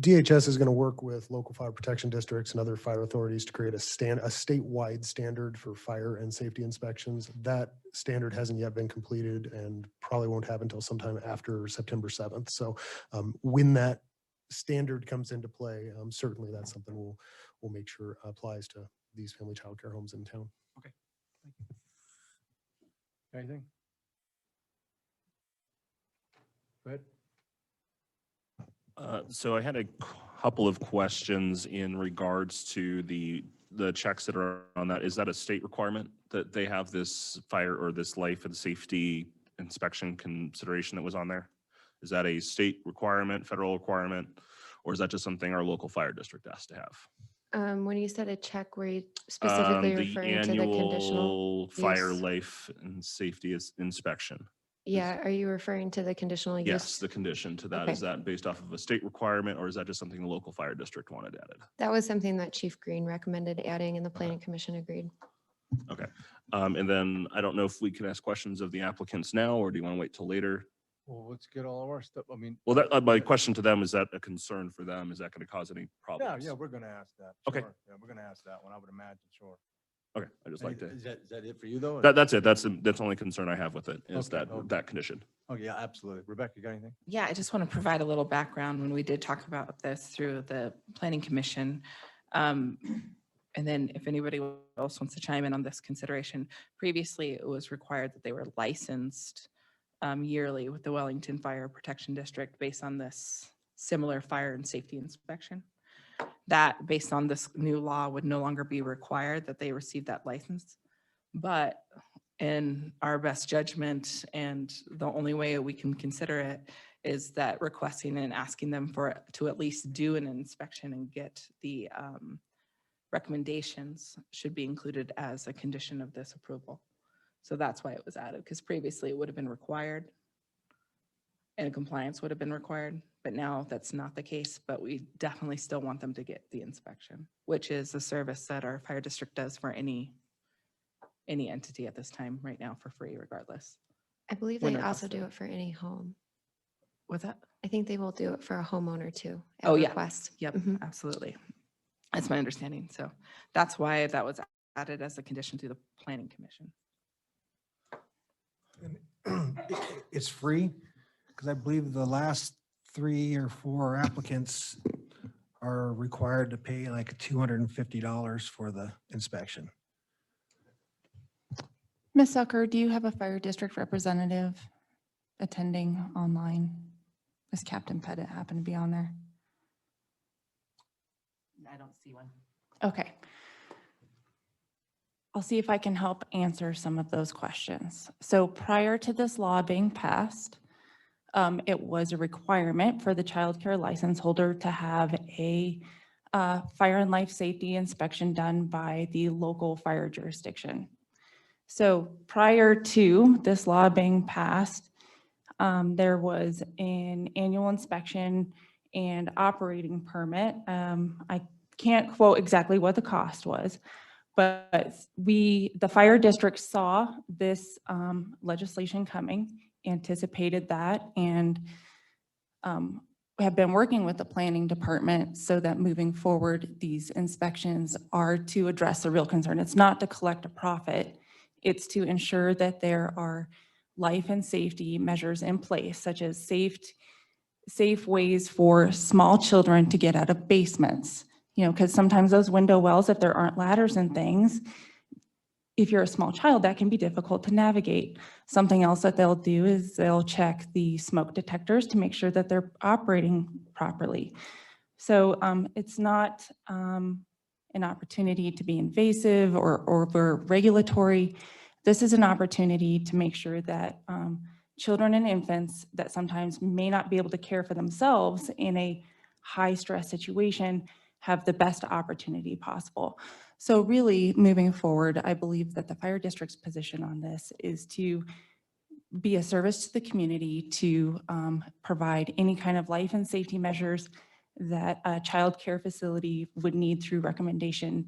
DHS is going to work with local fire protection districts and other fire authorities to create a statewide standard for fire and safety inspections. That standard hasn't yet been completed and probably won't happen until sometime after September 7th. So when that standard comes into play, certainly that's something we'll make sure applies to these family child care homes in town. Okay. Anything? Go ahead. So I had a couple of questions in regards to the checks that are on that. Is that a state requirement that they have this fire or this life and safety inspection consideration that was on there? Is that a state requirement, federal requirement, or is that just something our local fire district has to have? When you said a check, were you specifically referring to the conditional fire, use? life and safety inspection. Yeah, are you referring to the conditional use? Yes, the condition to that. Okay. Is that based off of a state requirement, or is that just something the local fire district wanted added? That was something that Chief Green recommended adding and the planning commission agreed. Okay. And then I don't know if we can ask questions of the applicants now, or do you want to wait till later? Well, let's get all of our stuff. I mean. Well, that my question to them, is that a concern for them? Is that going to cause any Yeah, problems? yeah, we're going to ask that. Okay. Sure. Yeah, we're going to ask that one, I would imagine, sure. Okay, I just like to. Is that it for you though? That's it. That's the only concern I have with it, is Okay, that okay. that condition. Oh, yeah, absolutely. Rebecca, you got anything? Yeah, I just want to provide a little background when we did talk about this through the planning commission. And then if anybody else wants to chime in on this consideration, previously it was required that they were licensed yearly with the Wellington Fire Protection District based on this similar fire and safety inspection. That, based on this new law, would no longer be required that they receive that license. But in our best judgment, and the only way we can consider it, is that requesting and asking them to at least do an inspection and get the recommendations should be included as a condition of this approval. So that's why it was added, because previously it would have been required and compliance would have been required, but now that's not the case. But we definitely still want them to get the inspection, which is a service that our fire district does for any entity at this time right now for free regardless. I believe When they also requested. do it for any home. What's that? I think they will do it for a homeowner too. at Oh, yeah. request. Yep, Mhm. absolutely. That's my understanding. So that's why that was added as a condition to the planning commission. It's free, because I believe the last 3 or 4 applicants are required to pay like $250 for the inspection. Ms. Zucker, do you have a fire district representative attending online? Does Captain Pettit happen to be on there? I don't see one. Okay. I'll see if I can help answer some of those questions. So prior to this law being passed, it was a requirement for the childcare license holder to have a fire and life safety inspection done by the local fire jurisdiction. So prior to this law being passed, there was an annual inspection and operating permit. I can't quote exactly what the cost was, but the fire district saw this legislation coming, anticipated that, and have been working with the planning department so that moving forward, these inspections are to address a real concern. It's not to collect a profit. It's to ensure that there are life and safety measures in place, such as safe ways for small children to get out of basements. You know, because sometimes those window wells, if there aren't ladders and things, if you're a small child, that can be difficult to navigate. Something else that they'll do is they'll check the smoke detectors to make sure that they're operating properly. So it's not an opportunity to be invasive or regulatory. This is an opportunity to make sure that children and infants that sometimes may not be able to care for themselves in a high stress situation have the best opportunity possible. So really moving forward, I believe that the fire district's position on this is to be a service to the community, to provide any kind of life and safety measures that a child care facility would need through recommendation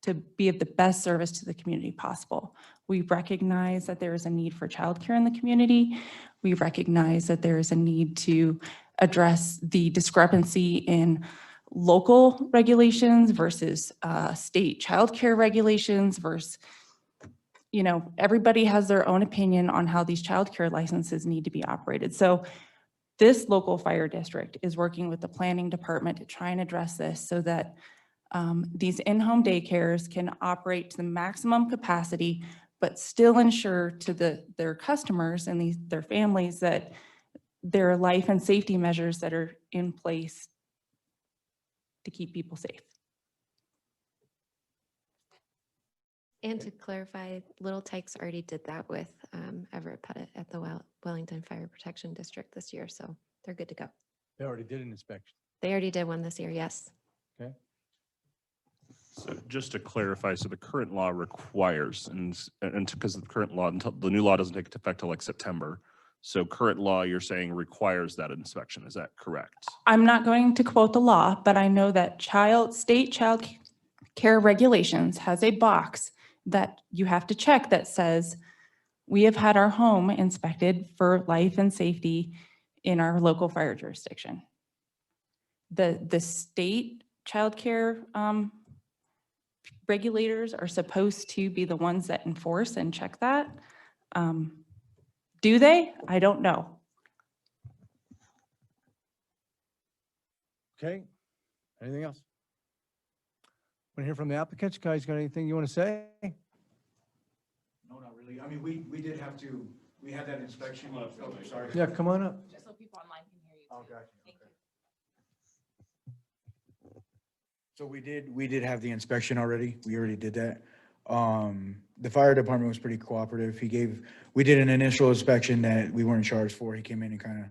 to be of the best service to the community possible. We recognize that there is a need for childcare in the community. We recognize that there is a need to address the discrepancy in local regulations versus state childcare regulations versus, you know, everybody has their own opinion on how these childcare licenses need to be operated. So this local fire district is working with the planning department to try and address this so that these in-home daycares can operate to the maximum capacity, but still ensure to their customers and their families that there are life and safety measures that are in place to keep people safe. And to clarify, Little Tykes already did that with Everett Pettit at the Wellington Fire Protection District this year, so they're good to go. They already did an inspection. They already did one this year, yes. Okay. So just to clarify, so the current law requires, and because the current law, until the new law doesn't take effect till like September. So current law, you're saying requires that inspection. Is that correct? I'm not going to quote the law, but I know that state child care regulations has a box that you have to check that says, we have had our home inspected for life and safety in our local fire jurisdiction. The state child care regulators are supposed to be the ones that enforce and check that. Do they? I don't know. Okay. Anything else? Want to hear from the applicants? Guys, got anything you want to say? No, not really. I mean, we did have to, we had that inspection. Oh, sorry. Yeah, come on up. Just so people online can hear you. Oh, gotcha. Okay. So we did have the inspection already. We already did that. The fire department was pretty cooperative. We did an initial inspection that we weren't charged for. He came in and kind of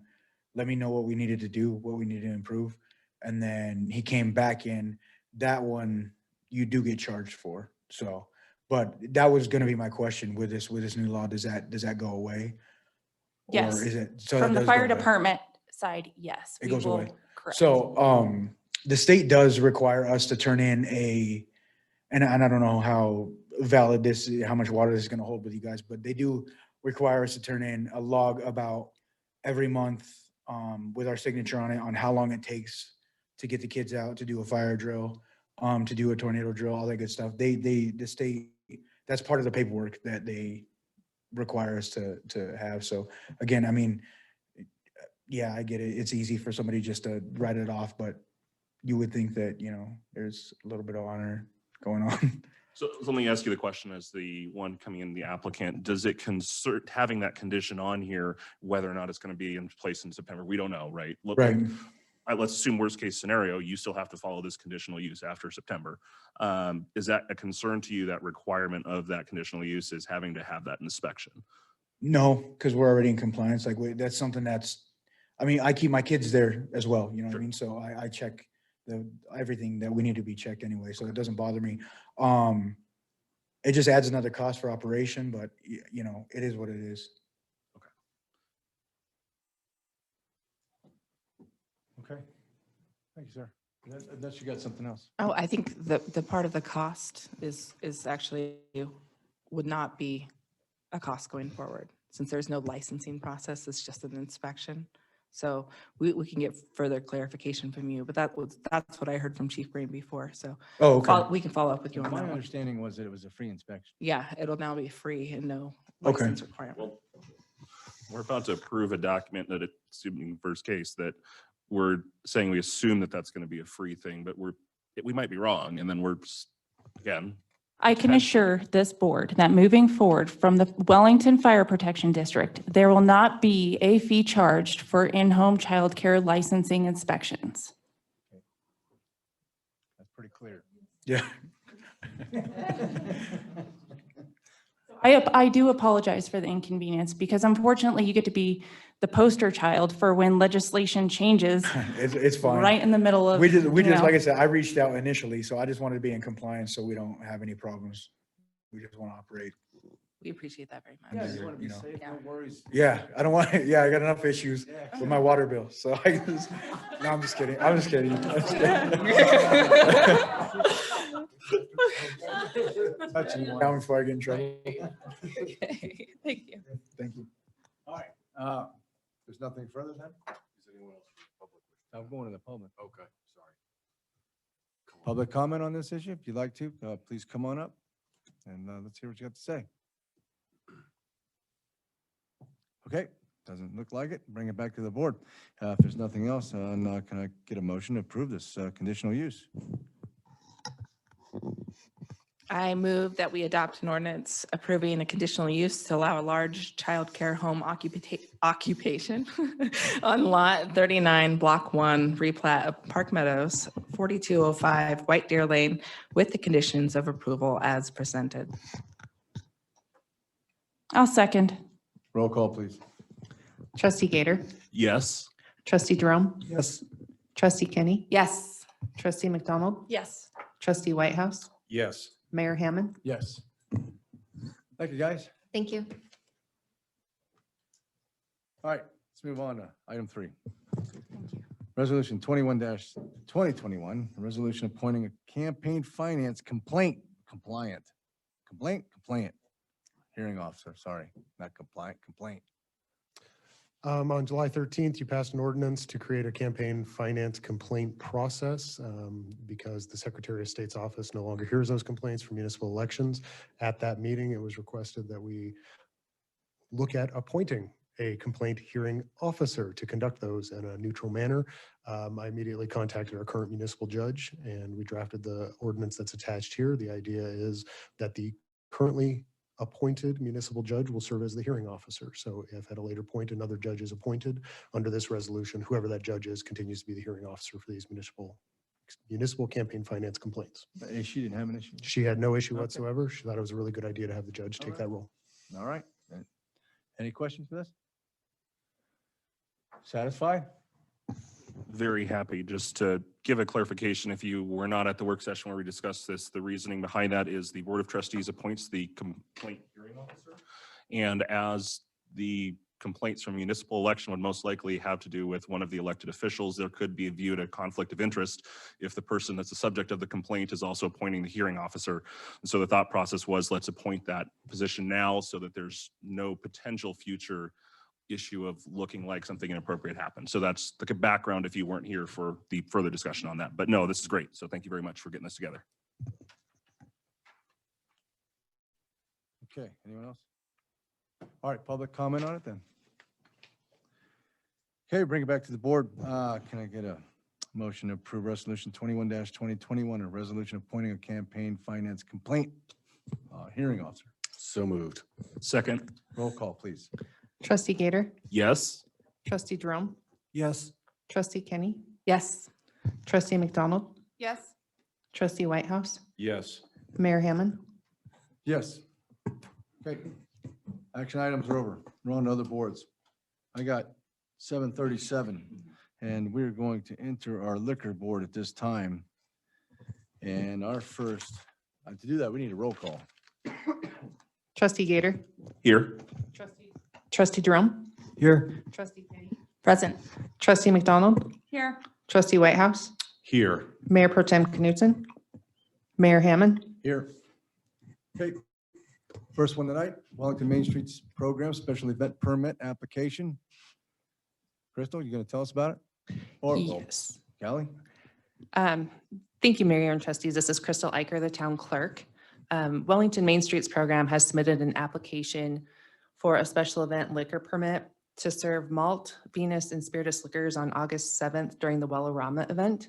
let me know what we needed to do, what we needed to improve. And then he came back in. That one you do get charged for. So, but that was going to be my question with this new law. Does that go away? Yes. Or is it, so From that the does go fire away? department side, yes. It we goes will- away. Correct. So, the state does require us to turn in and I don't know how valid how much water this is going to hold with you guys, but they do require us to turn in a log about every month with our signature on it, on how long it takes to get the kids out to do a fire drill, to do a tornado drill, all that good stuff. The state, that's part of the paperwork that they require us to have. So again, I mean, yeah, I get it. It's easy for somebody just to write it off, but you would think that, you know, there's a little bit of honor going on. So let me ask you the question as the one coming in, the applicant, does it concern having that condition on here, whether or not it's going to be in place in September? We don't know, right? Right. Let's assume worst case scenario, you still have to follow this conditional use after September. Is that a concern to you, that requirement of that conditional use is having to have that inspection? No, because we're already in compliance. Like that's something I mean, I keep my kids there as well, you know what I mean? So I check everything that we need to be checked anyway, so it doesn't bother me. It just adds another cost for operation, but you know, it is what it is. Okay. Thank you, sir. Unless you got something else. Oh, I think the part of the cost is actually would not be a cost going forward, since there's no licensing process, it's just an inspection. So we can get further clarification from you, but that's what I heard from Chief Green before. So we can follow up with you on My that one. understanding was that it was a free inspection. Yeah, it'll now be free and no Okay. license requirement. Well, we're about to approve a document that, assuming first case, that we're saying we assume that that's going to be a free thing, but we might be wrong. And then again, I can assure this board that moving forward from the Wellington Fire Protection District, there will not be a fee charged for in-home childcare licensing inspections. That's pretty clear. Yeah. I do apologize for the inconvenience because unfortunately you get to be the poster child for when legislation changes It's fine. right in the middle of. We just, you know. like I said, I reached out initially, so I just wanted to be in compliance so we don't have any problems. We just want to operate. We appreciate that very much. Yeah, you want to be You know. safe, no worries. Yeah, I don't want, yeah, I got enough issues with my water bill, so I just, no, I'm just kidding. I'm just kidding. Touching down before I get in trouble. Okay, thank you. Thank you. All right, there's nothing further then? I'm going to the public. Okay, sorry. Public comment on this issue, if you'd like to, please come on up and let's hear what you have to say. Okay, doesn't look like it. Bring it back to the board. If there's nothing else, can I get a motion to approve this conditional use? I move that we adopt an ordinance approving a conditional use to allow a large childcare home occupation on lot 39, block 1, replat of Park Meadows, 4205 White Deer Lane, with the conditions of approval as presented. I'll second. Roll call, please. Trustee Gator, Yes. trustee Jerome, Yes. trustee Kenny, Yes. trustee McDonald, Yes. trustee Whitehouse, Yes. Mayor Hammond. Yes. Thank you, guys. Thank you. All right, let's move on to item 3. Resolution 21-2021, a resolution appointing a campaign finance complaint hearing officer, sorry, not complaint. On July 13th, you passed an ordinance to create a campaign finance complaint process because the Secretary of State's office no longer hears those complaints from municipal elections. At that meeting, it was requested that we look at appointing a complaint hearing officer to conduct those in a neutral manner. I immediately contacted our current municipal judge and we drafted the ordinance that's attached here. The idea is that the currently appointed municipal judge will serve as the hearing officer. So if at a later point another judge is appointed under this resolution, whoever that judge is continues to be the hearing officer for these municipal campaign finance complaints. She didn't have an issue? She had no issue Okay. whatsoever. She thought it was a really good idea to have the judge take that role. All right. Any questions for this? Satisfied? Very happy. Just to give a clarification, if you were not at the work session where we discussed this, the reasoning behind that is the Board of Trustees appoints the complaint hearing officer. And as the complaints from municipal election would most likely have to do with one of the elected officials, there could be viewed a conflict of interest if the person that's the subject of the complaint is also appointing the hearing officer. And so the thought process was, let's appoint that position now so that there's no potential future issue of looking like something inappropriate happened. So that's the background if you weren't here for the further discussion on that. But no, this is great. So thank you very much for getting this together. Okay, anyone else? All right, public comment on it then. Okay, bring it back to the board. Can I get a motion to approve resolution 21-2021, a resolution appointing a campaign finance complaint hearing officer? So moved. Second. Roll call, please. Trustee Gator, Yes. trustee Jerome, Yes. trustee Kenny, Yes. trustee McDonald, Yes. trustee Whitehouse, Yes. Mayor Hammond. Yes. Okay. Action items are over. We're on to other boards. I got 7:37 and we're going to enter our liquor board at this time. And our first, to do that, we need a roll call. Trustee Gator, Here. trustee Jerome, Here. trustee Kenny, Present. trustee McDonald, Here. trustee Whitehouse, Here. Mayor Pro Tem Knutson, Mayor Hammond. Here. Okay. First one tonight, Wellington Main Streets Program Special Event Permit Application. Crystal, you going to tell us about it? Or Yes. Kallie? Thank you, Mayor and trustees. This is Crystal Eicher, the town clerk. Wellington Main Streets Program has submitted an application for a special event liquor permit to serve malt, Venus, and spirituous liquors on August 7th during the Well-Arama event.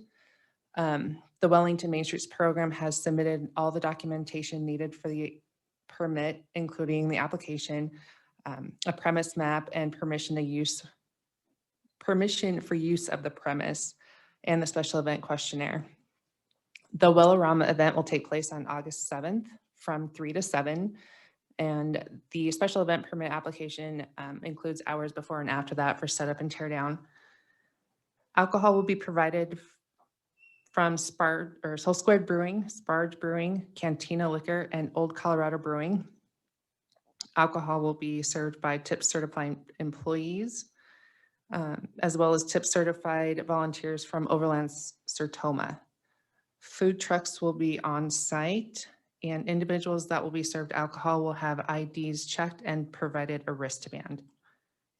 The Wellington Main Streets Program has submitted all the documentation needed for the permit, including the application, a premise map, and permission for use of the premise, and the special event questionnaire. The Well-Arama event will take place on August 7th from 3 to 7. And the special event permit application includes hours before and after that for setup and tear down. Alcohol will be provided from Soul Squared Brewing, Sparge Brewing, Cantina Liquor, and Old Colorado Brewing. Alcohol will be served by tip certified employees, as well as tip certified volunteers from Overland Sertoma. Food trucks will be on site, and individuals that will be served alcohol will have IDs checked and provided a wristband.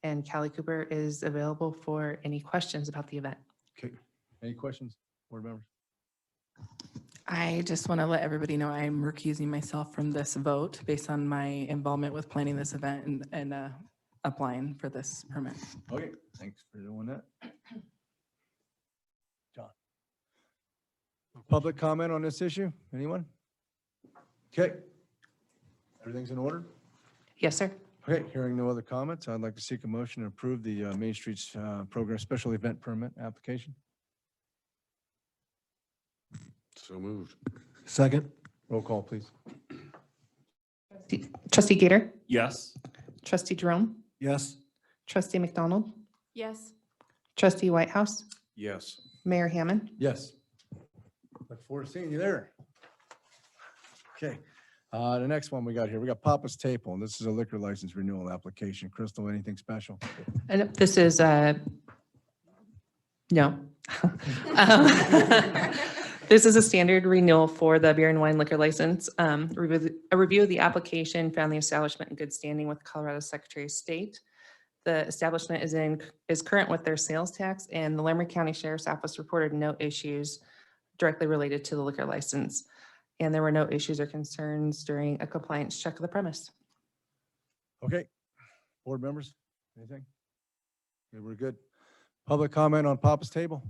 And Kallie Cooper is available for any questions about the event. Okay. Any questions, board members? I just want to let everybody know I'm recusing myself from this vote based on my involvement with planning this event and applying for this permit. Okay, thanks for doing that. John. Public comment on this issue? Anyone? Okay. Everything's in order? Yes, sir. Okay, hearing no other comments, I'd like to seek a motion to approve the Main Streets Program Special Event Permit application. So moved. Second. Roll call, please. Trustee Gator, Yes. Trustee Jerome, Yes. Trustee McDonald, Yes. Trustee Whitehouse, Yes. Mayor Hammond. Yes. Look forward to seeing you there. Okay, the next one we got here, we got Papa's Table, and this is a liquor license renewal application. Crystal, anything special? And this is no. This is a standard renewal for the beer and wine liquor license. A review of the application found the establishment in good standing with Colorado Secretary of State. The establishment is current with their sales tax, and the Larimer County Sheriff's Office reported no issues directly related to the liquor license. And there were no issues or concerns during a compliance check of the premise. Okay, board members, anything? Okay, we're good. Public comment on Papa's Table?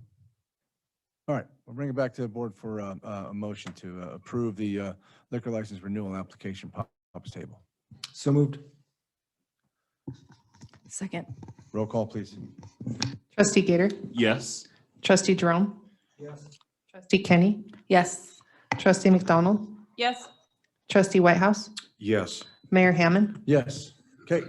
All right, we'll bring it back to the board for a motion to approve the liquor license renewal application, Papa's Table. So moved. Second. Roll call, please. Trustee Gator, Yes. Trustee Jerome, Yes. Trustee Kenny, Yes. Trustee McDonald, Yes. Trustee Whitehouse, Yes. Mayor Hammond. Yes. Okay.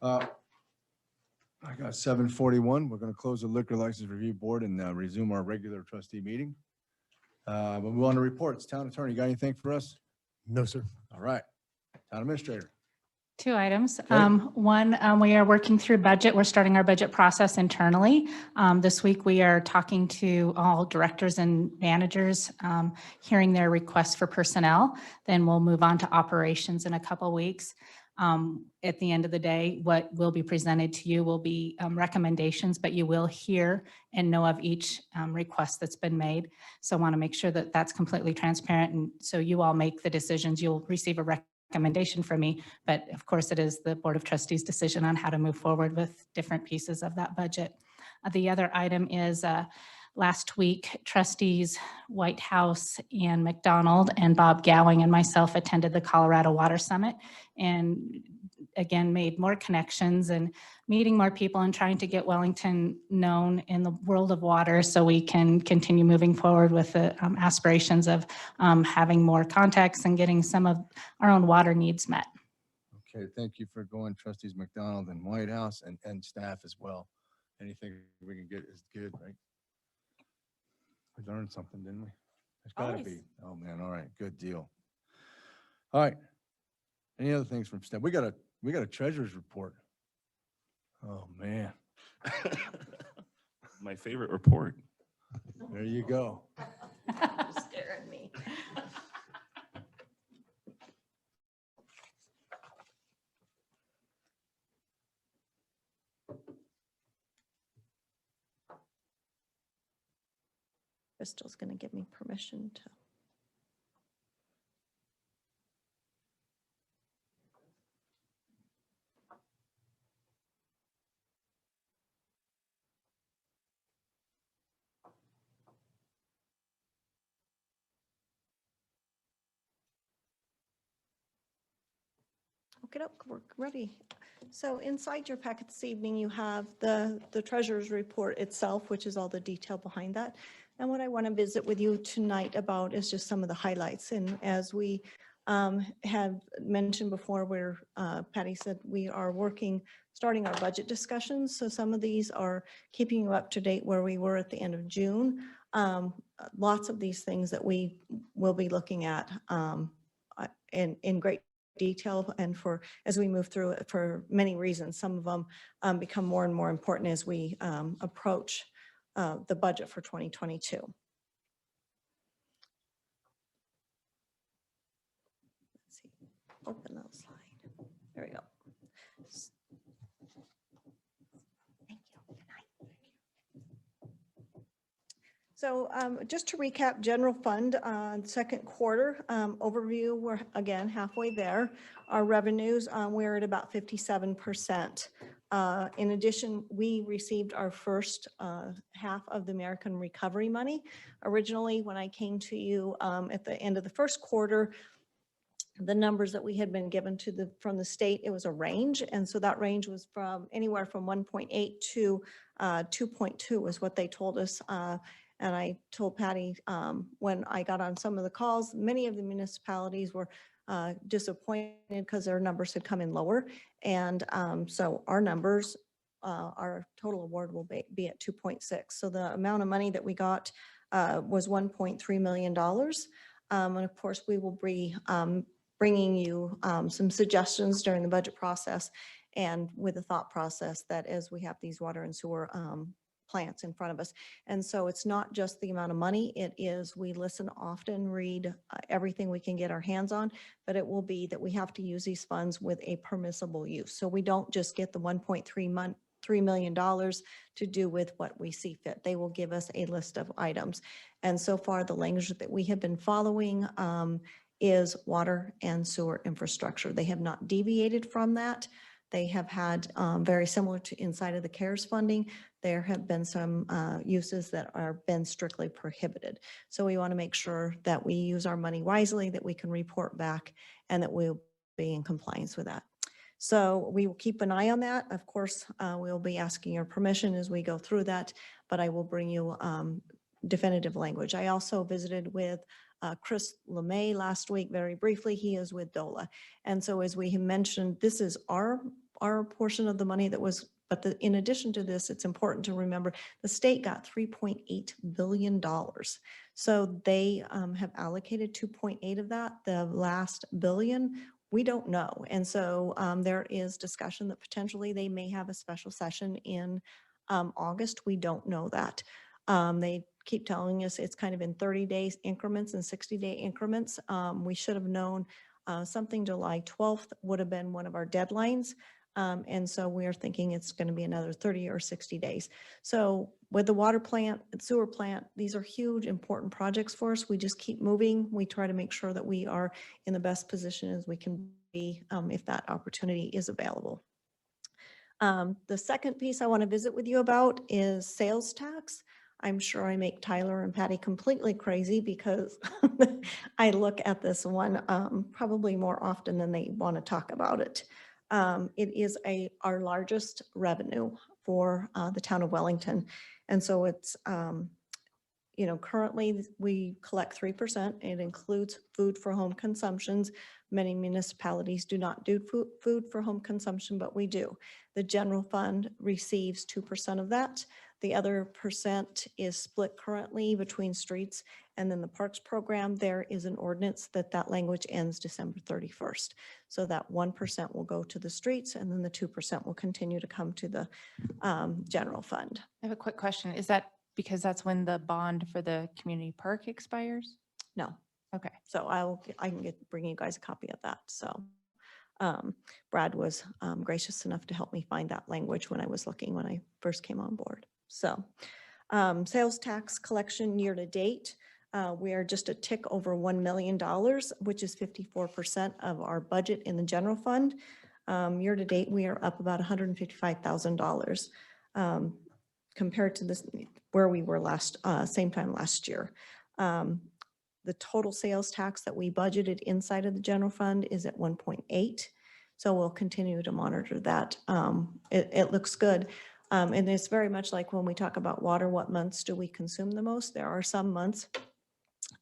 I got 7:41. We're going to close the liquor license review board and resume our regular trustee meeting. We'll move on to reports. Town attorney, got anything for us? No, sir. All right. Town administrator. 2 items. Okay. One, we are working through budget. We're starting our budget process internally. This week, we are talking to all directors and managers, hearing their requests for personnel. Then we'll move on to operations in a couple weeks. At the end of the day, what will be presented to you will be recommendations, but you will hear and know of each request that's been made. So I want to make sure that that's completely transparent. And so you all make the decisions. You'll receive a recommendation from me, but of course it is the Board of Trustees' decision on how to move forward with different pieces of that budget. The other item is last week, trustees Whitehouse and McDonald and Bob Gowing and myself attended the Colorado Water Summit and again made more connections and meeting more people and trying to get Wellington known in the world of water so we can continue moving forward with the aspirations of having more contacts and getting some of our own water needs met. Okay, thank you for going, trustees McDonald and Whitehouse and staff as well. Anything we can get is good, right? We learned something, didn't we? It's gotta be. Oh, man, all right, good deal. All right. Any other things from staff? We got a treasurer's report. Oh, man. My favorite report. There you go. Stare at me. Crystal's going to give me permission to. Okay, we're ready. So inside your packet this evening, you have the treasurer's report itself, which is all the detail behind that. And what I want to visit with you tonight about is just some of the highlights. And as we have mentioned before where Patty said we are starting our budget discussions. So some of these are keeping you up to date where we were at the end of June. Lots of these things that we will be looking at in great detail and as we move through it for many reasons. Some of them become more and more important as we approach the budget for 2022. Let's see, open that slide. There we go. Thank you. Good night. So just to recap, general fund second quarter overview, we're again halfway there. Our revenues, we're at about 57%. In addition, we received our first half of the American Recovery money. Originally, when I came to you at the end of the first quarter, the numbers that we had been given from the state, it was a range. And so that range was from anywhere from 1.8 to 2.2 was what they told us. And I told Patty when I got on some of the calls, many of the municipalities were disappointed because their numbers had come in lower. And so our numbers, our total award will be at 2.6. So the amount of money that we got was $1.3 million. And of course, we will be bringing you some suggestions during the budget process and with the thought process that as we have these water and sewer plants in front of us. And so it's not just the amount of money, it is, we listen often, read everything we can get our hands on, but it will be that we have to use these funds with a permissible use. So we don't just get the $1.3 million to do with what we see fit. They will give us a list of items. And so far the language that we have been following is water and sewer infrastructure. They have not deviated from that. They have had very similar to inside of the CARES funding. There have been some uses that are been strictly prohibited. So we want to make sure that we use our money wisely, that we can report back, and that we'll be in compliance with that. So we will keep an eye on that. Of course, we'll be asking your permission as we go through that, but I will bring you definitive language. I also visited with Chris LeMay last week, very briefly. He is with DOLA. And so as we mentioned, this is our portion of the money that was, but in addition to this, it's important to remember the state got $3.8 billion. So they have allocated 2.8 of that. The last billion, we don't know. And so there is discussion that potentially they may have a special session in August. We don't know that. They keep telling us it's kind of in 30 days increments and 60-day increments. We should have known something July 12th would have been one of our deadlines. And so we're thinking it's going to be another 30 or 60 days. So with the water plant and sewer plant, these are huge, important projects for us. We just keep moving. We try to make sure that we are in the best position as we can be if that opportunity is available. The second piece I want to visit with you about is sales tax. I'm sure I make Tyler and Patty completely crazy because I look at this one probably more often than they want to talk about it. It is our largest revenue for the town of Wellington. And so it's, currently we collect 3%. It includes food for home consumptions. Many municipalities do not do food for home consumption, but we do. The general fund receives 2% of that. The other percent is split currently between streets and then the parks program. There is an ordinance that language ends December 31st. So that 1% will go to the streets and then the 2% will continue to come to the general fund. I have a quick question. Is that because that's when the bond for the community park expires? No. Okay. So I can bring you guys a copy of that. So Brad was gracious enough to help me find that language when I first came on board. So sales tax collection year to date, we are just a tick over $1 million, which is 54% of our budget in the general fund. Year to date, we are up about $155,000 compared to this where we were same time last year. The total sales tax that we budgeted inside of the general fund is at 1.8. So we'll continue to monitor that. It looks good. And it's very much like when we talk about water, what months do we consume the most? There are some months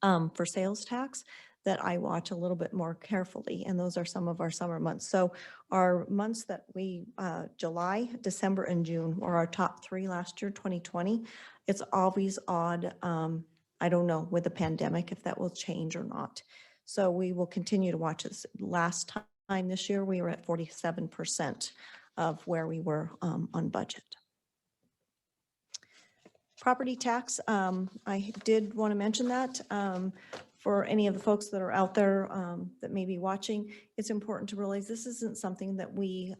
for sales tax that I watch a little bit more carefully, and those are some of our summer months. So our months that we, July, December, and June were our top three last year, 2020. It's always odd. I don't know with the pandemic if that will change or not. So we will continue to watch this. Last time this year, we were at 47% of where we were on budget. Property tax, I did want to mention that for any of the folks that are out there that may be watching, it's important to realize this isn't something that we,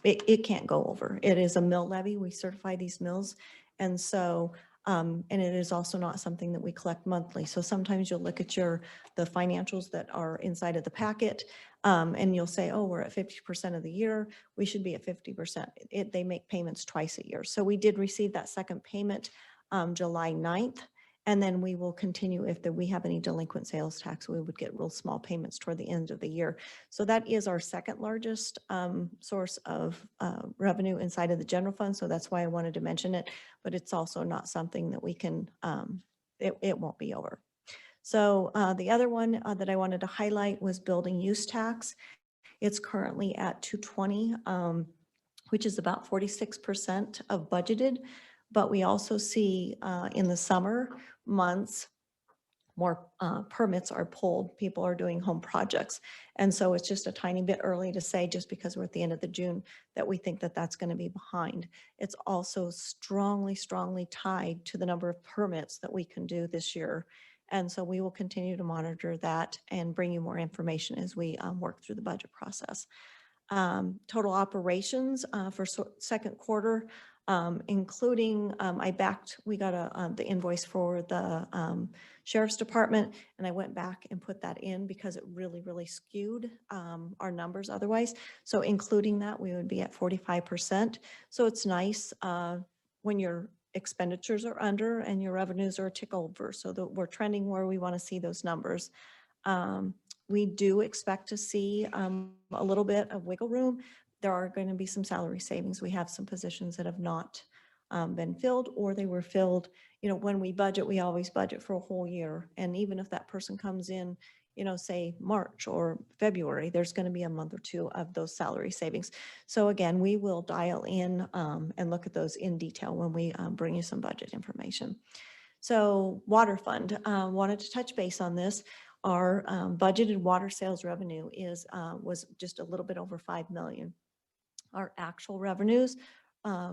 it can't go over. It is a mill levy. We certify these mills. And so, and it is also not something that we collect monthly. So sometimes you'll look at the financials that are inside of the packet and you'll say, oh, we're at 50% of the year. We should be at 50%. They make payments twice a year. So we did receive that second payment July 9th. And then we will continue if we have any delinquent sales tax, we would get real small payments toward the end of the year. So that is our second largest source of revenue inside of the general fund. So that's why I wanted to mention it, but it's also not something that we can, it won't be over. So the other one that I wanted to highlight was building use tax. It's currently at 220, which is about 46% of budgeted. But we also see in the summer months, more permits are pulled. People are doing home projects. And so it's just a tiny bit early to say, just because we're at the end of the June, that we think that that's going to be behind. It's also strongly, strongly tied to the number of permits that we can do this year. And so we will continue to monitor that and bring you more information as we work through the budget process. Total operations for second quarter, including we got the invoice for the Sheriff's Department, and I went back and put that in because it really, really skewed our numbers otherwise. So including that, we would be at 45%. So it's nice when your expenditures are under and your revenues are a tick over, so that we're trending where we want to see those numbers. We do expect to see a little bit of wiggle room. There are going to be some salary savings. We have some positions that have not been filled, or they were filled. You know, when we budget, we always budget for a whole year. And even if that person comes in, you know, say March or February, there's going to be a month or two of those salary savings. So again, we will dial in and look at those in detail when we bring you some budget information. So water fund, wanted to touch base on this. Our budgeted water sales revenue was just a little bit over 5 million. Our actual revenues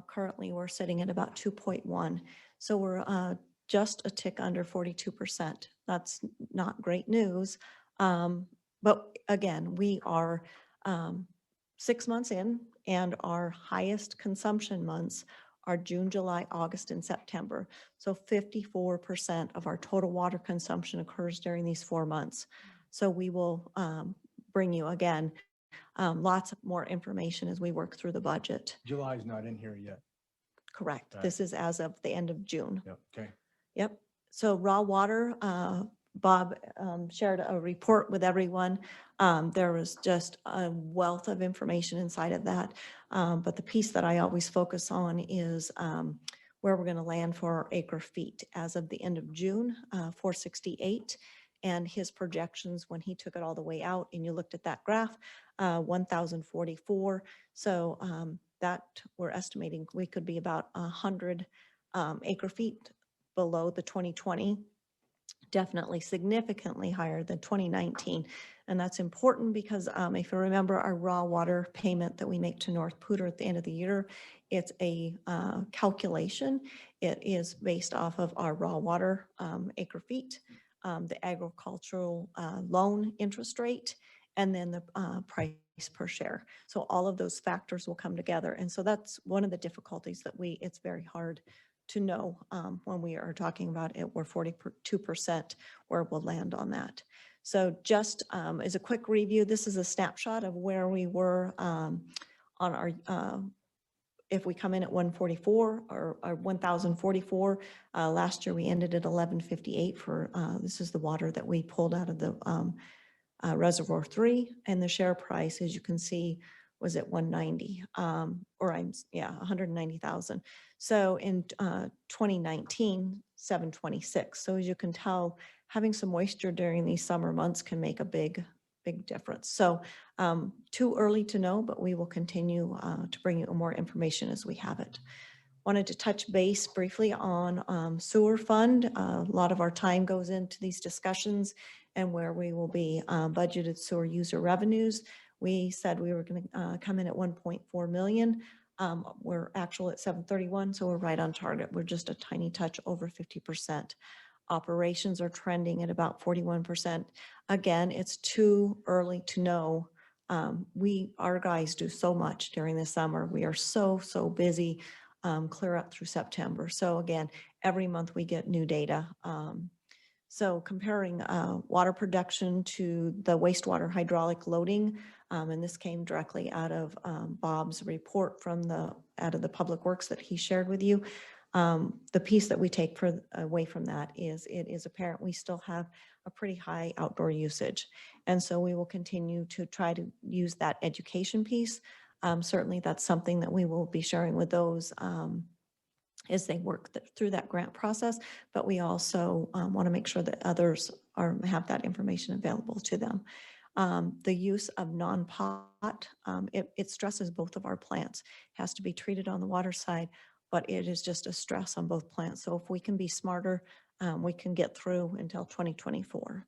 currently we're sitting at about 2.1. So we're just a tick under 42%. That's not great news. But again, we are 6 months in, and our highest consumption months are June, July, August, and September. So 54% of our total water consumption occurs during these 4 months. So we will bring you again lots more information as we work through the budget. July's not in here yet. Correct. Right. This is as of the end of June. Yep. Okay. Yep. So raw water, Bob shared a report with everyone. There was just a wealth of information inside of that. But the piece that I always focus on is where we're going to land for our acre feet as of the end of June, 468. And his projections when he took it all the way out, and you looked at that graph, 1,044. So that we're estimating we could be about 100 acre feet below the 2020, definitely significantly higher than 2019. And that's important because if you remember our raw water payment that we make to North Poudre at the end of the year, it's a calculation. It is based off of our raw water acre feet, the agricultural loan interest rate, and then the price per share. So all of those factors will come together. And so that's one of the difficulties that it's very hard to know when we are talking about it. We're 42% where we'll land on that. So just as a quick review, this is a snapshot of where we were on our, if we come in at 144 or 1,044, last year we ended at 1158 for, this is the water that we pulled out of the Reservoir 3, and the share price, as you can see, was at 190, 190,000. So in 2019, 726. So as you can tell having some moisture during these summer months can make a big difference. So too early to know, but we will continue to bring you more information as we have it. Wanted to touch base briefly on sewer fund. A lot of our time goes into these discussions and where we will be budgeted sewer user revenues. We said we were going to come in at 1.4 million. We're actual at 731, so we're right on target. We're just a tiny touch over 50%. Operations are trending at about 41%. Again, it's too early to know. Our guys do so much during the summer. We are so busy, clear up through September. So again, every month we get new data. So comparing water production to the wastewater hydraulic loading, and this came directly out of Bob's report out of the Public Works that he shared with you. The piece that we take away from that is it is apparent we still have a pretty high outdoor usage. And so we will continue to try to use that education piece. Certainly that's something that we will be sharing with those as they work through that grant process, but we also want to make sure that others have that information available to them. The use of non-pot, it stresses both of our plants. It has to be treated on the water side, but it is just a stress on both plants. So if we can be smarter, we can get through until 2024.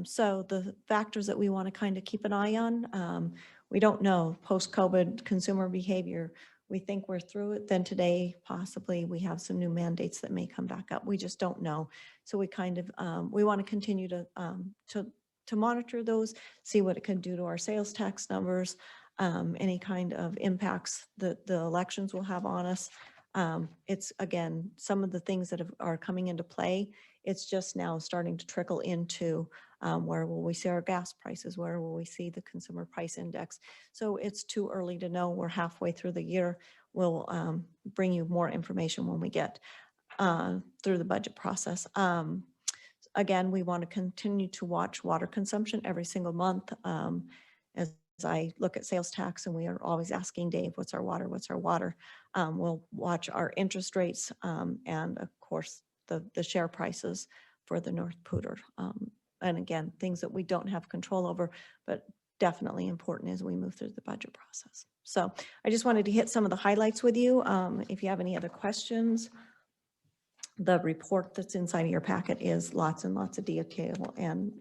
So the factors that we want to kind of keep an eye on, we don't know, post-COVID consumer behavior. We think we're through it. Then today, possibly we have some new mandates that may come back up. We just don't know. So we kind of, we want to continue to monitor those, see what it can do to our sales tax numbers, any kind of impacts that the elections will have on us. It's again, some of the things that are coming into play. It's just now starting to trickle into where will we see our gas prices? Where will we see the consumer price index? So it's too early to know. We're halfway through the year. We'll bring you more information when we get through the budget process. Again, we want to continue to watch water consumption every single month. As I look at sales tax, and we are always asking Dave, what's our water? What's our water? We'll watch our interest rates and of course the share prices for the North Pooter. And again, things that we don't have control over, but definitely important as we move through the budget process. So I just wanted to hit some of the highlights with you. If you have any other questions, the report that's inside of your packet is lots and lots of detail, and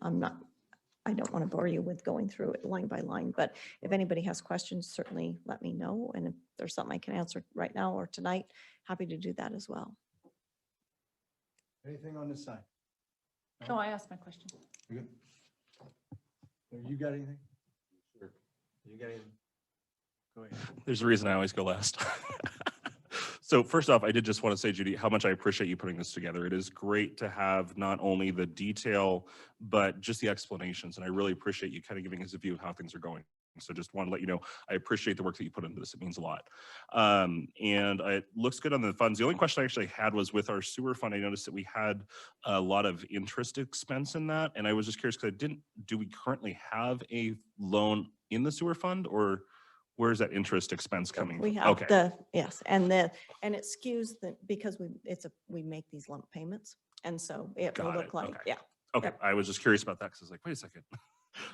I don't want to bore you with going through it line by line, but if anybody has questions, certainly let me know. And if there's something I can answer right now or tonight, happy to do that as well. Anything on this side? No, I asked my question. You good? You got anything? Sure. You got anything? Go ahead. There's a reason I always go last. So first off, I did just want to say, Judi, how much I appreciate you putting this together. It is great to have not only the detail, but just the explanations. And I really appreciate you kind of giving us a view of how things are going. So just want to let you know, I appreciate the work that you put into this. It means a lot. And it looks good on the funds. The only question I actually had was with our sewer fund. I noticed that we had a lot of interest expense in that. And I was just curious because do we currently have a loan in the sewer fund, or where's that interest expense coming from? We have yes, and it skews because we make these lump payments, and so it will look like, yeah. Okay, Yep. I was just curious about that because I was like, wait a second.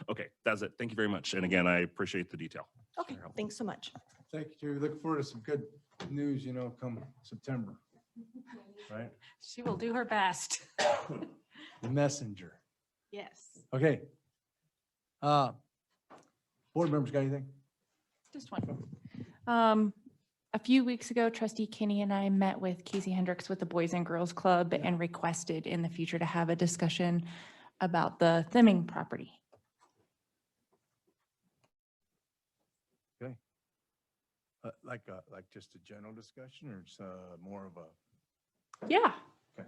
Okay, that's it. Thank you very much. And again, I appreciate the detail. Okay, thanks so much. Thank you, Terry. Looking forward to some good news, come September, right? She will do her best. The messenger. Yes. Okay. Board members got anything? Just one. A few weeks ago, Trustee Kinney and I met with Casey Hendricks with the Boys and Girls Club and requested in the future to have a discussion about the Thimming property. Okay. Like just a general discussion, or it's more of a? Yeah. Okay.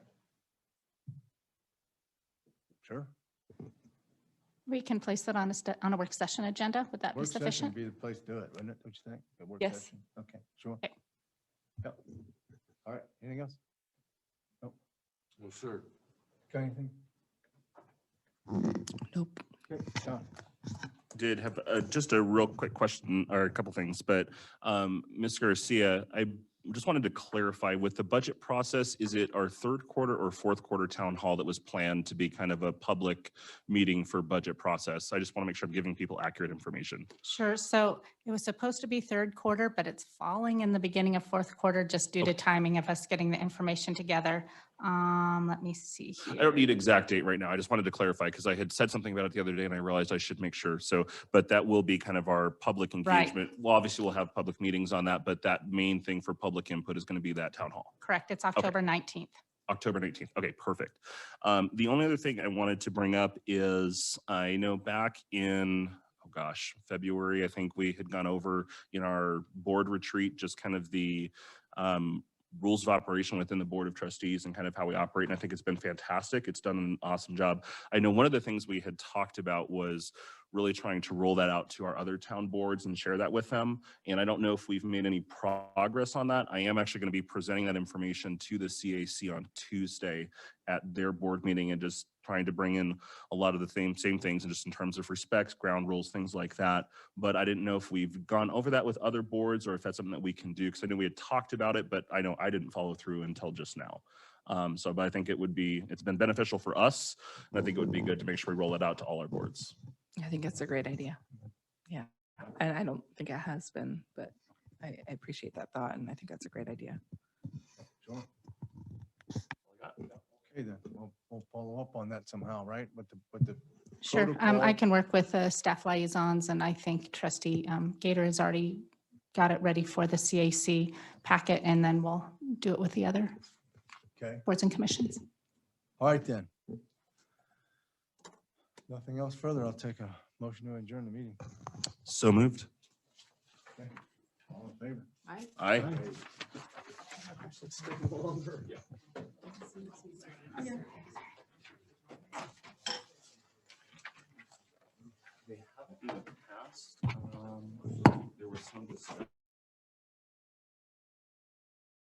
Sure. We can place that on a work session agenda. Would that be Work session sufficient? would be the place to do it, wouldn't it? Don't you think? The work Yes. session? Okay, sure. Okay. Yep. All right, anything else? Nope. Well, sure. Got anything? Nope. Okay, John. Did have just a real quick question or a couple things, but Ms. Garcia, just wanted to clarify with the budget process, is it our third quarter or fourth quarter town hall that was planned to be kind of a public meeting for budget process? I just want to make sure I'm giving people accurate information. Sure. So it was supposed to be third quarter, but it's falling in the beginning of fourth quarter just due to timing of us getting the information together. Let me see here. I don't need exact date right now. I just wanted to clarify because I had said something about it the other day and I realized I should make sure. So, but that will be kind of our public engagement. Well, obviously we'll have public meetings on that, but that main thing for public input is going to be that town hall. Correct. It's October 19th. October 19th. Okay, perfect. The only other thing I wanted to bring up is I know back in, oh gosh, February, I think we had gone over in our board retreat, just kind of the rules of operation within the Board of Trustees and kind of how we operate. And I think it's been fantastic. It's done an awesome job. I know one of the things we had talked about was really trying to roll that out to our other town boards and share that with them. And I don't know if we've made any progress on that. I am actually going to be presenting that information to the CAC on Tuesday at their board meeting and just trying to bring in a lot of the same things and just in terms of respects, ground rules, things like that. But I didn't know if we've gone over that with other boards or if that's something that we can do, because I know we had talked about it, but I know I didn't follow through until just now. But I think it's been beneficial for us. And I think it would be good to make sure we roll it out to all our boards. I think it's a great idea. Yeah. And I don't think it has been, but I appreciate that thought. And I think that's a great idea. Sure. Okay, then we'll follow up on that somehow, right? With the Sure. protocol. I can work with staff liaisons, and I think Trustee Gator has already got it ready for the CAC packet, and then we'll do it with the other Okay. boards and commissions. All right, then. Nothing else further. I'll take a motion to adjourn the meeting. So moved. Okay. All in favor? Aye. They haven't even passed. There was some discussion.